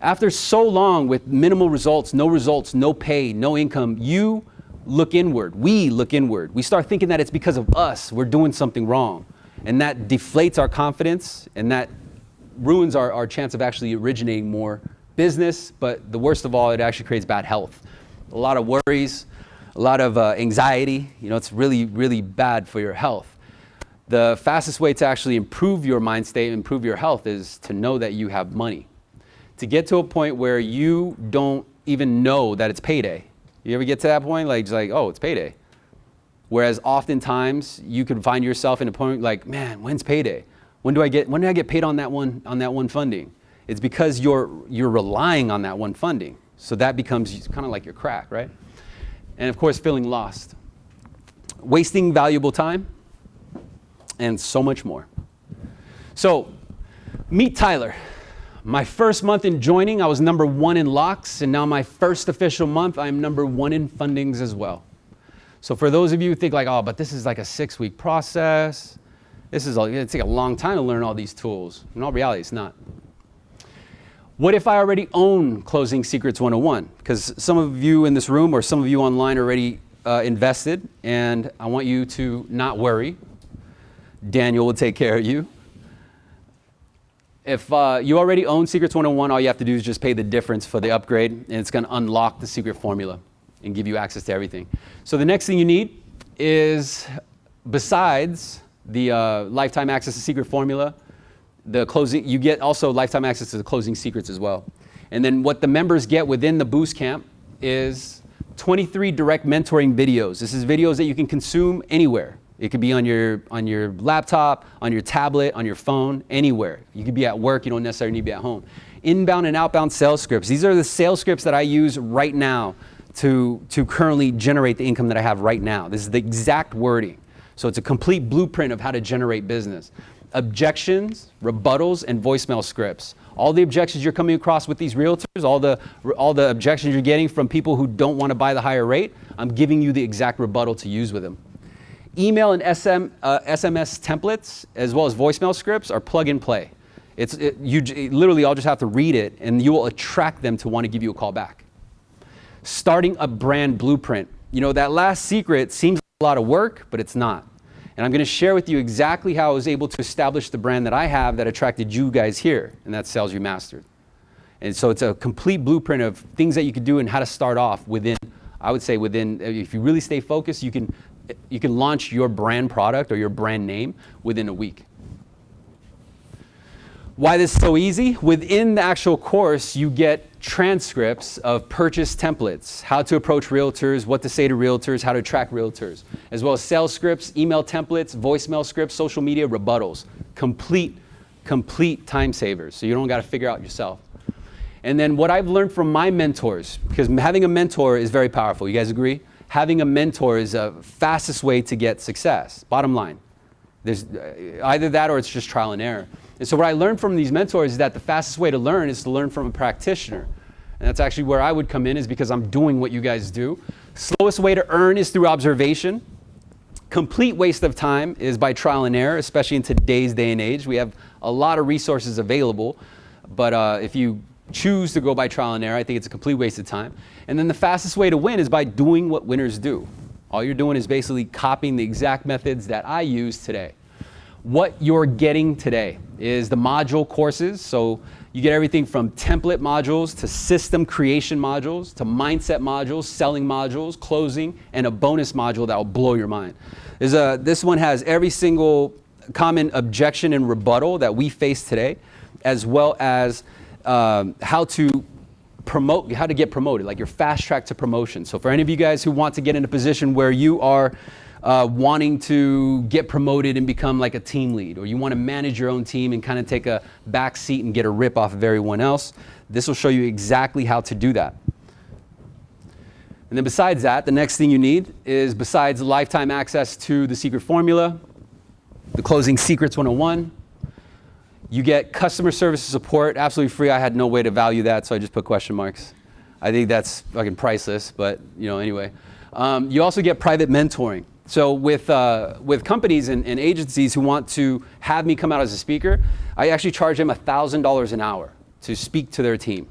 After so long with minimal results, no pay, no income, you look inward. We look inward. We start thinking that it's because of us. We're doing something wrong. And that deflates our confidence, and that ruins our chance of actually originating more business. But the worst of all, it actually creates bad health. A lot of worries, a lot of anxiety. It's really, really bad for your health. The fastest way to actually improve your mind state, improve your health, is to know that you have money. To get to a point where you don't even know that it's payday. You ever get to that point? Like, just like, oh, it's payday. Whereas oftentimes you can find yourself in a point like, man, when's payday? When do I get paid on that one funding? It's because you're relying on that one funding. So that becomes kind of like your crack, right? And of course, feeling lost, wasting valuable time, and so much more. So, meet Tyler. My first month in joining, I was number 1 in locks, and now my first official month, I'm number 1 in fundings as well. So for those of you who think like, oh, but this is like a 6-week process, it's take a long time to learn all these tools. In all reality, it's not. What if I already own Closing Secrets 101? Because some of you in this room or some of you online are already invested, and I want you to not worry. Daniel will take care of you. If you already own Secrets 101, all you have to do is just pay the difference for the upgrade, and it's going to unlock the secret formula and give you access to everything. So the next thing you need is, besides the lifetime access to secret formula, you get also lifetime access to the Closing Secrets as well. And then what the members get within the Boost Camp is 23 direct mentoring videos. This is videos that you can consume anywhere. It could be on your laptop, on your tablet, on your phone, anywhere. You could be at work, you don't necessarily need to be at home. Inbound and outbound sales scripts. These are the sales scripts that I use right now to currently generate the income that I have right now. This is the exact wording. So it's a complete blueprint of how to generate business. Objections, rebuttals, and voicemail scripts. All the objections you're coming across with these realtors, all the objections you're getting from people who don't want to buy the higher rate, I'm giving you the exact rebuttal to use with them. Email and SMS templates, as well as voicemail scripts, are plug and play. Literally, I'll just have to read it, and you will attract them to want to give you a call back. Starting a brand blueprint. You know, that last secret seems like a lot of work, but it's not. And I'm going to share with you exactly how I was able to establish the brand that I have that attracted you guys here, and that's Sales Remastered. And so it's a complete blueprint of things that you could do and how to start off within, I would say within, if you really stay focused, you can launch your brand product or your brand name within a week. Why this is so easy? Within the actual course, you get transcripts of purchase templates, how to approach realtors, what to say to realtors, how to attract realtors, as well as sales scripts, email templates, voicemail scripts, social media rebuttals. Complete time savers, so you don't got to figure out yourself. And then what I've learned from my mentors, because having a mentor is very powerful. You guys agree? Having a mentor is the fastest way to get success. Bottom line. There's either that or it's just trial and error. And so what I learned from these mentors is that the fastest way to learn is to learn from a practitioner. And that's actually where I would come in, is because I'm doing what you guys do. Slowest way to earn is through observation. Complete waste of time is by trial and error, especially in today's day and age. We have a lot of resources available, but if you choose to go by trial and error, I think it's a complete waste of time. And then the fastest way to win is by doing what winners do. All you're doing is basically copying the exact methods that I use today. What you're getting today is the module courses. So you get everything from template modules to system creation modules to mindset modules, selling modules, closing, and a bonus module that will blow your mind. This one has every single common objection and rebuttal that we face today, as well as how to get promoted, like your fast track to promotion. So for any of you guys who want to get in a position where you are wanting to get promoted and become like a team lead, or you want to manage your own team and kind of take a back seat and get a rip off of everyone else, this will show you exactly how to do that. And then besides that, the next thing you need is, besides lifetime access to the secret formula, the Closing Secrets 101, you get customer service support, absolutely free. I had no way to value that, so I just put question marks. I think that's fucking priceless, but anyway. You also get private mentoring. So with companies and agencies who want to have me come out as a speaker, I actually charge them $1,000 an hour to speak to their team.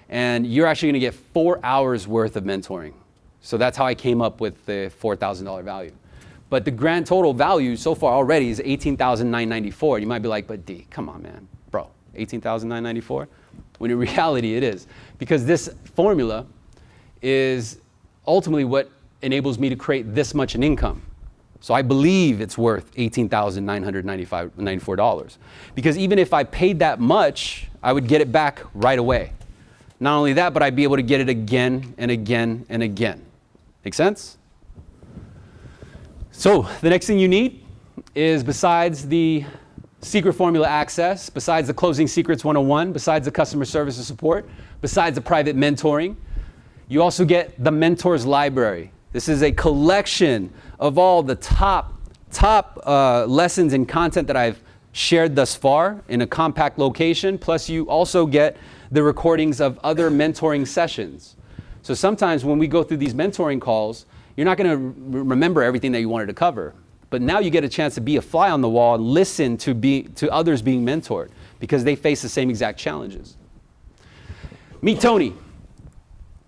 And you're actually going to get 4 hours worth of mentoring. So that's how I came up with the $4,000 value. But the grand total value so far already is $18,994. You might be like, but D, come on, man, bro, $18,994? When in reality it is. Because this formula is ultimately what enables me to create this much in income. So I believe it's worth $18,994. Because even if I paid that much, I would get it back right away. Not only that, but I'd be able to get it again and again and again. Make sense? So the next thing you need is, besides the secret formula access, besides the Closing Secrets 101, besides the customer service and support, besides the private mentoring, you also get the Mentors Library. This is a collection of all the top lessons and content that I've shared thus far in a compact location. Plus you also get the recordings of other mentoring sessions. So sometimes when we go through these mentoring calls, you're not going to remember everything that you wanted to cover. But now you get a chance to be a fly on the wall and listen to others being mentored, because they face the same exact challenges. Meet Tony.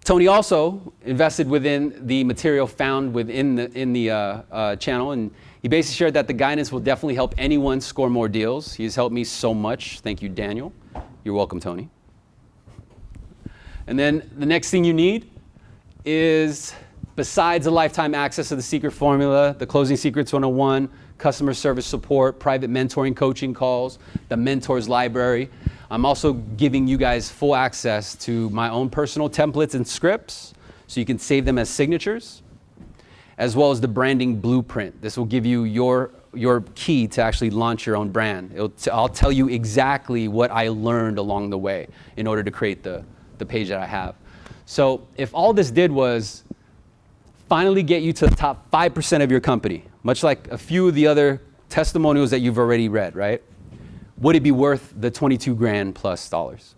Tony also invested within the material found within the channel, and he basically shared that the guidance will definitely help anyone score more deals. He's helped me so much. Thank you, Daniel. You're welcome, Tony. And then the next thing you need is, besides the lifetime access to the secret formula, the Closing Secrets 101, customer service support, private mentoring coaching calls, the Mentors Library, I'm also giving you guys full access to my own personal templates and scripts, so you can save them as signatures. as well as the branding blueprint. This will give you your key to actually launch your own brand. I'll tell you exactly what I learned along the way in order to create the page that I have. So if all this did was finally get you to the top 5% of your company, much like a few of the other testimonials that you've already read, right? Would it be worth the 22 grand plus dollars?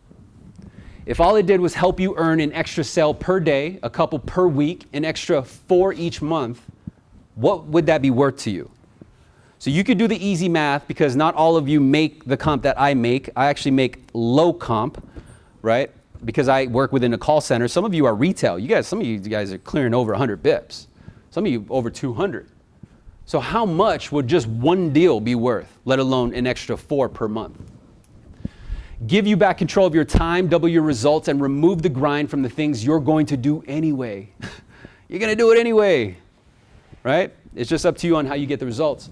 If all it did was help you earn an extra sale per day, a couple per week, an extra 4 each month, what would that be worth to you? So you could do the easy math, because not all of you make the comp that I make. I actually make low comp, right? Because I work within a call center. Some of you are retail. Some of you guys are clearing over 100 bips. Some of you over 200. So how much would just one deal be worth, let alone an extra 4 per month? Give you back control of your time, double your results, and remove the grind from the things you're going to do anyway. You're going to do it anyway, right? It's just up to you on how you get the results.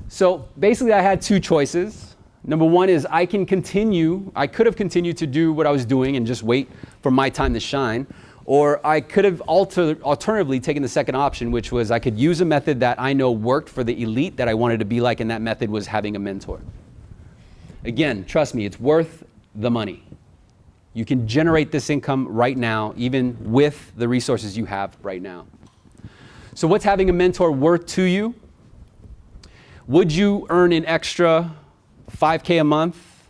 So basically I had 2 choices. Number one is I could have continued to do what I was doing and just wait for my time to shine. Or I could have alternatively taken the second option, which was I could use a method that I know worked for the elite that I wanted to be like, and that method was having a mentor. Again, trust me, it's worth the money. You can generate this income right now, even with the resources you have right now. So what's having a mentor worth to you? Would you earn an extra 5K a month,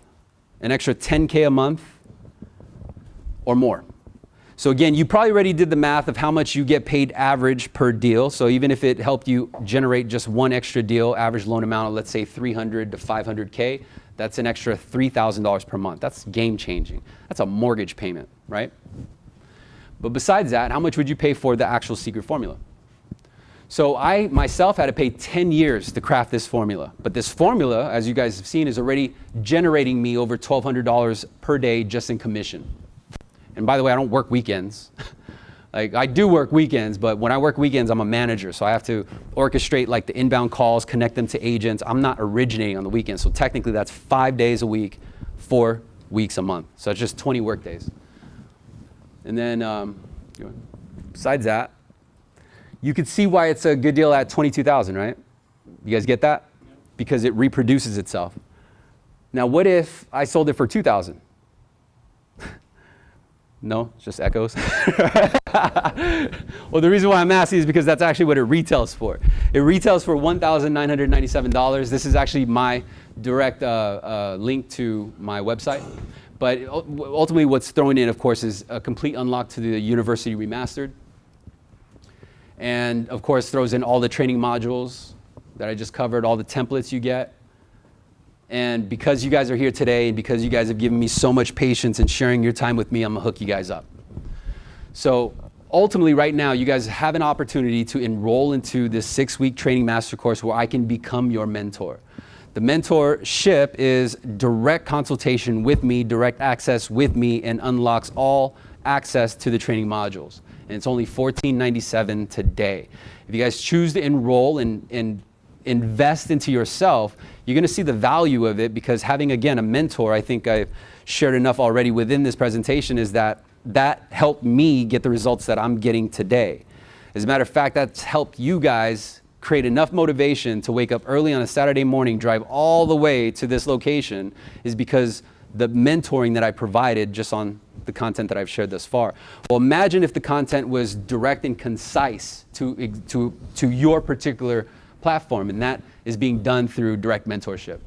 an extra 10K a month, or more? So again, you probably already did the math of how much you get paid average per deal. So even if it helped you generate just one extra deal, average loan amount of, let's say, 300 to 500K, that's an extra $3,000 per month. That's game changing. That's a mortgage payment, right? But besides that, how much would you pay for the actual secret formula? So I myself had to pay 10 years to craft this formula. But this formula, as you guys have seen, is already generating me over $1,200 per day just in commission. And by the way, I don't work weekends. Like, I do work weekends, but when I work weekends, I'm a manager. So I have to orchestrate like the inbound calls, connect them to agents. I'm not originating on the weekends. So technically that's 5 days a week, 4 weeks a month. So it's just 20 work days. And then besides that, you could see why it's a good deal at 22,000, right? You guys get that? Because it reproduces itself. Now, what if I sold it for 2,000? No, it's just echoes. Well, the reason why I'm asking is because that's actually what it retails for. It retails for $1,997. This is actually my direct link to my website. But ultimately what's thrown in, of course, is a complete unlock to the University Remastered. And of course throws in all the training modules that I just covered, all the templates you get. And because you guys are here today and because you guys have given me so much patience and sharing your time with me, I'm gonna hook you guys up. So ultimately right now, you guys have an opportunity to enroll into this 6-week training master course where I can become your mentor. The mentorship is direct consultation with me, direct access with me, and unlocks all access to the training modules. And it's only $14.97 today. If you guys choose to enroll and invest into yourself, you're gonna see the value of it, because having, again, a mentor, I think I've shared enough already within this presentation, is that helped me get the results that I'm getting today. As a matter of fact, that's helped you guys create enough motivation to wake up early on a Saturday morning, drive all the way to this location, is because the mentoring that I provided just on the content that I've shared thus far. Well, imagine if the content was direct and concise to your particular platform, and that is being done through direct mentorship.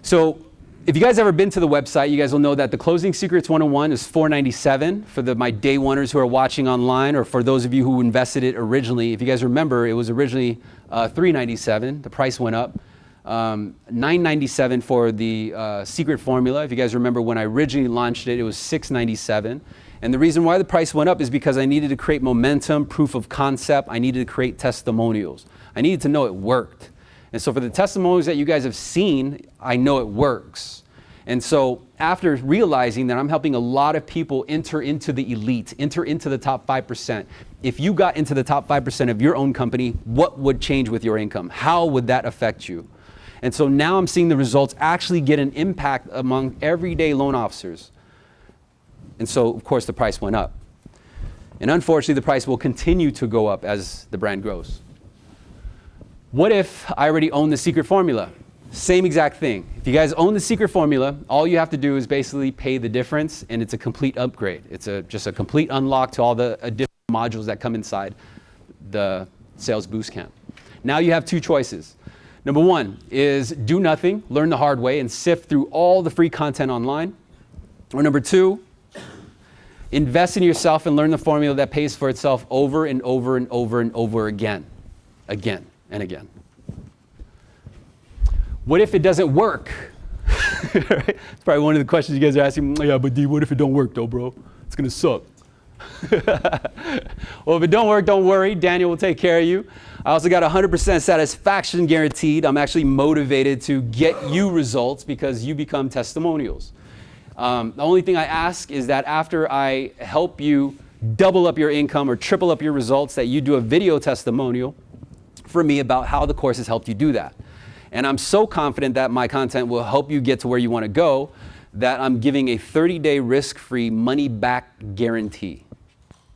So if you guys ever been to the website, you guys will know that the Closing Secrets 101 is $497 for my day oneers who are watching online, or for those of you who invested it originally. If you guys remember, it was originally $397. The price went up. $997 for the secret formula. If you guys remember, when I originally launched it, it was $697. And the reason why the price went up is because I needed to create momentum, proof of concept. I needed to create testimonials. I needed to know it worked. And so for the testimonials that you guys have seen, I know it works. And so after realizing that I'm helping a lot of people enter into the elite, enter into the top 5%, if you got into the top 5% of your own company, what would change with your income? How would that affect you? And so now I'm seeing the results actually get an impact among everyday loan officers. And so, of course, the price went up. And unfortunately, the price will continue to go up as the brand grows. What if I already own the secret formula? Same exact thing. If you guys own the secret formula, all you have to do is basically pay the difference, and it's a complete upgrade. It's just a complete unlock to all the additional modules that come inside the Sales Boost Camp. Now you have two choices. Number one is do nothing, learn the hard way, and sift through all the free content online. Or number two, invest in yourself and learn the formula that pays for itself over and over and over and over again and again. What if it doesn't work? Right? It's probably one of the questions you guys are asking. Yeah, but D, what if it don't work though, bro? It's gonna suck. Well, if it don't work, don't worry. Daniel will take care of you. I also got 100% satisfaction guaranteed. I'm actually motivated to get you results because you become testimonials. The only thing I ask is that after I help you double up your income or triple up your results, that you do a video testimonial for me about how the course has helped you do that. And I'm so confident that my content will help you get to where you want to go that I'm giving a 30-day risk-free money-back guarantee.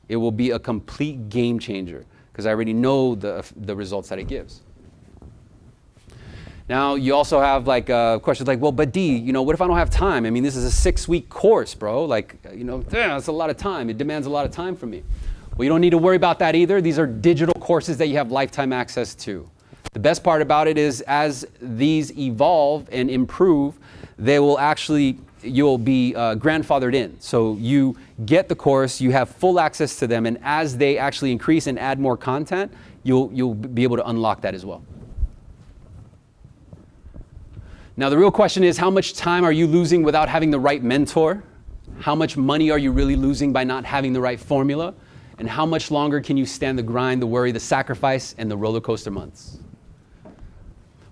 It will be a complete game changer because I already know the results that it gives. Now, you also have like questions like, well, but D, what if I don't have time? I mean, this is a 6-week course, bro. Like, that's a lot of time. It demands a lot of time from me. Well, you don't need to worry about that either. These are digital courses that you have lifetime access to. The best part about it is as these evolve and improve, you'll be grandfathered in. So you get the course, you have full access to them, and as they actually increase and add more content, you'll be able to unlock that as well. Now, the real question is, how much time are you losing without having the right mentor? How much money are you really losing by not having the right formula? And how much longer can you stand the grind, the worry, the sacrifice, and the roller coaster months?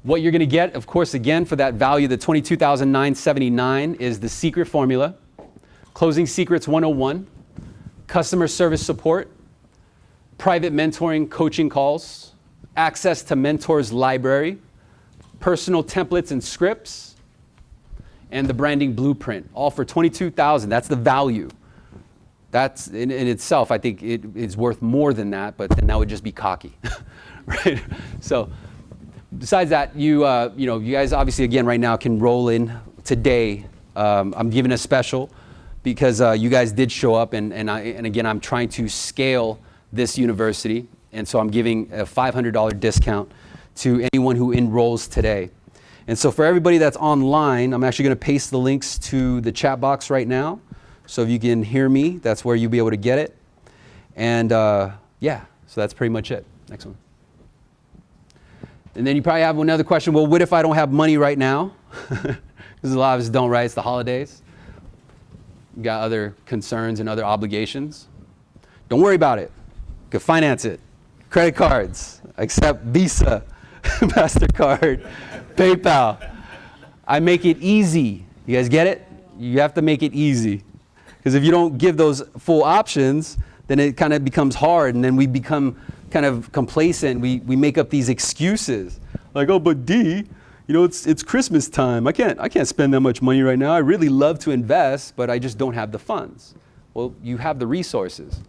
What you're going to get, of course, again, for that value, the $22,979, is the secret formula, Closing Secrets 101, customer service support, private mentoring coaching calls, access to mentors library, personal templates and scripts, and the branding blueprint, all for $22,000. That's the value. That's in itself, I think it is worth more than that, but then that would just be cocky, right? So besides that, you guys obviously, again, right now can roll in today. I'm giving a special because you guys did show up, and again, I'm trying to scale this university, and so I'm giving a $500 discount to anyone who enrolls today. And so for everybody that's online, I'm actually going to paste the links to the chat box right now. So if you can hear me, that's where you'll be able to get it. And yeah, so that's pretty much it. Next one. And then you probably have another question, well, what if I don't have money right now? Because a lot of us don't, right? It's the holidays. You got other concerns and other obligations. Don't worry about it. You can finance it. Credit cards, accept Visa, MasterCard, PayPal. I make it easy. You guys get it? You have to make it easy. Because if you don't give those full options, then it kind of becomes hard, and then we become kind of complacent. We make up these excuses. Like, oh, but D, it's Christmas time. I can't spend that much money right now. I really love to invest, but I just don't have the funds. Well, you have the resources.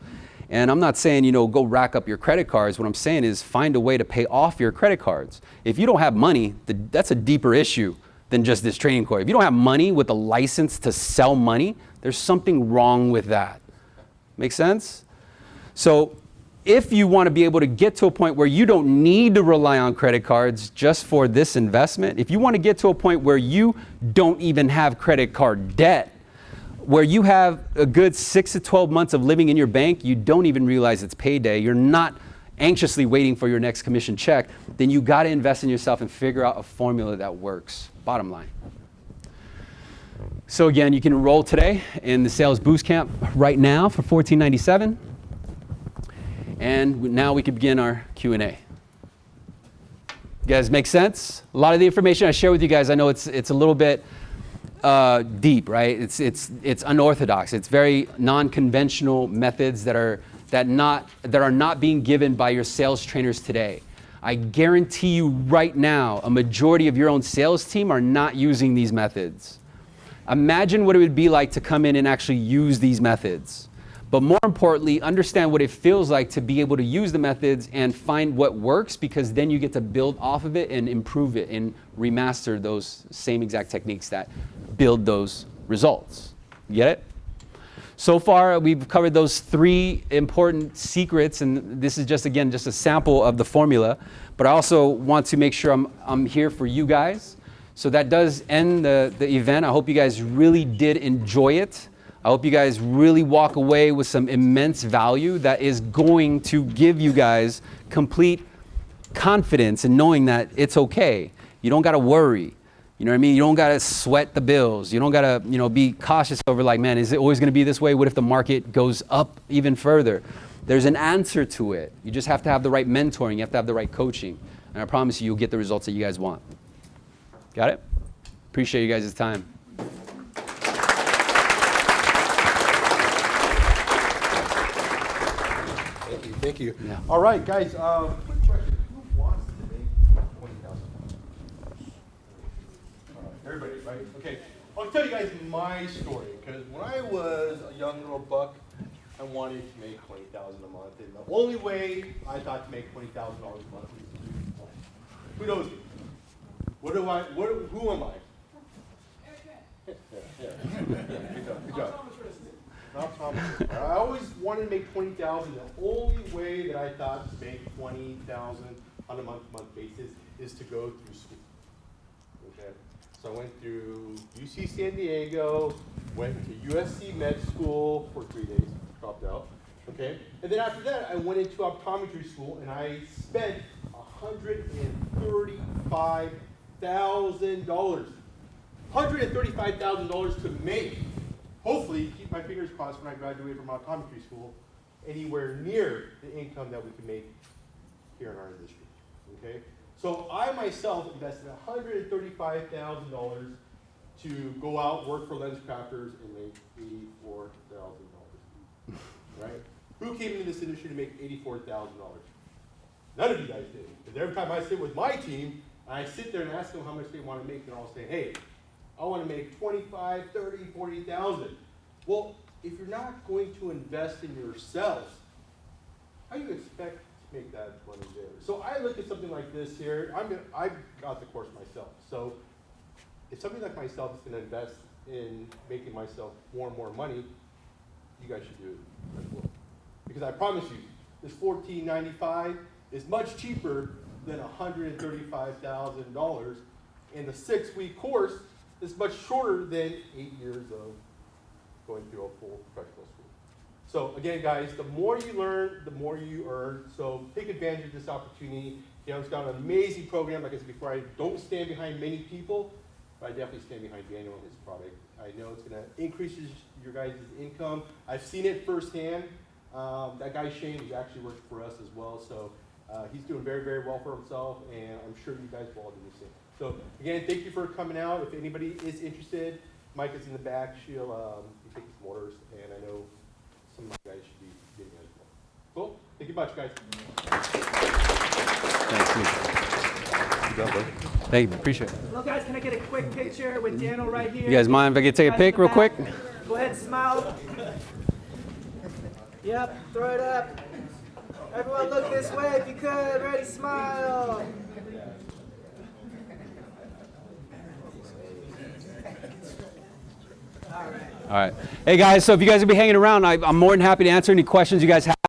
And I'm not saying, go rack up your credit cards. What I'm saying is find a way to pay off your credit cards. If you don't have money, that's a deeper issue than just this training course. If you don't have money with a license to sell money, there's something wrong with that. Make sense? So if you want to be able to get to a point where you don't need to rely on credit cards just for this investment, if you want to get to a point where you don't even have credit card debt, where you have a good 6 to 12 months of living in your bank, you don't even realize it's payday, you're not anxiously waiting for your next commission check, then you got to invest in yourself and figure out a formula that works. Bottom line. So again, you can enroll today in the Sales Boost Camp right now for $14.97. And now we can begin our Q&A. You guys make sense? A lot of the information I share with you guys, I know it's a little bit deep, right? It's unorthodox. It's very non-conventional methods that are not being given by your sales trainers today. I guarantee you right now, a majority of your own sales team are not using these methods. Imagine what it would be like to come in and actually use these methods. but more importantly, understand what it feels like to be able to use the methods and find what works, because then you get to build off of it and improve it and remaster those same exact techniques that build those results. You get it? So far, we've covered those 3 important secrets, and this is just, again, just a sample of the formula, but I also want to make sure I'm here for you guys. So that does end the event. I hope you guys really did enjoy it. I hope you guys really walk away with some immense value that is going to give you guys complete confidence in knowing that it's okay. You don't got to worry. You know what I mean? You don't got to sweat the bills. You don't got to, be cautious over like, man, is it always going to be this way? What if the market goes up even further? There's an answer to it. You just have to have the right mentoring. You have to have the right coaching. And I promise you, you'll get the results that you guys want. Got it? Appreciate you guys' time. Thank you. Yeah. All right, guys. Quick question: who wants to make $20,000? Everybody, right? Okay. I'll tell you guys my story, because when I was a young little buck, I wanted to make $20,000 a month, and the only way I thought to make $20,000 a month was to play. Who knows me? Who am I? Good job. Not Thomas. I always wanted to make $20,000. The only way that I thought to make $20,000 on a month-to-month basis is to go through school. Okay. So I went through UC San Diego, went to USC Med School for 3 days, dropped out. Okay. And then after that, I went into optometry school, and I spent $135,000. $135,000 to make, hopefully, keep my fingers crossed when I graduate from optometry school, anywhere near the income that we can make here in our industry. Okay? So I myself invested $135,000 to go out, work for LensCrafters, and make $84,000. Right? Who came into this industry to make $84,000? None of you guys did. Because every time I sit with my team, I sit there and ask them how much they want to make, they're all saying, hey, I want to make 25, 30, 40,000. Well, if you're not going to invest in yourselves, how do you expect to make that money there? So I look at something like this here. I got the course myself. So if somebody like myself is going to invest in making myself more and more money, you guys should do it as well. Because I promise you, this $14.95 is much cheaper than $135,000. And the 6-week course is much shorter than 8 years of going through a full professional school. So again, guys, the more you learn, the more you earn. So take advantage of this opportunity. Daniel's got an amazing program. Like I said before, I don't stand behind many people, but I definitely stand behind Daniel and his product. I know it's going to increase your guys' income. I've seen it firsthand. That guy Shane has actually worked for us as well. So he's doing very, very well for himself, and I'm sure you guys will all do the same. So again, thank you for coming out. If anybody is interested, Mike is in the back. She'll be taking some orders, and I know some of my guys should be getting it as well. Cool. Thank you much, guys. Thanks. Good job, bro. Thank you. Appreciate it. Well, guys, can I get a quick picture with Daniel right here? You guys mind if I could take a pic real quick? Go ahead, smile. Yep, throw it up. Everyone look this way if you could. Ready, smile. All right. Hey, guys, so if you guys will be hanging around, I'm more than happy to answer any questions you guys have.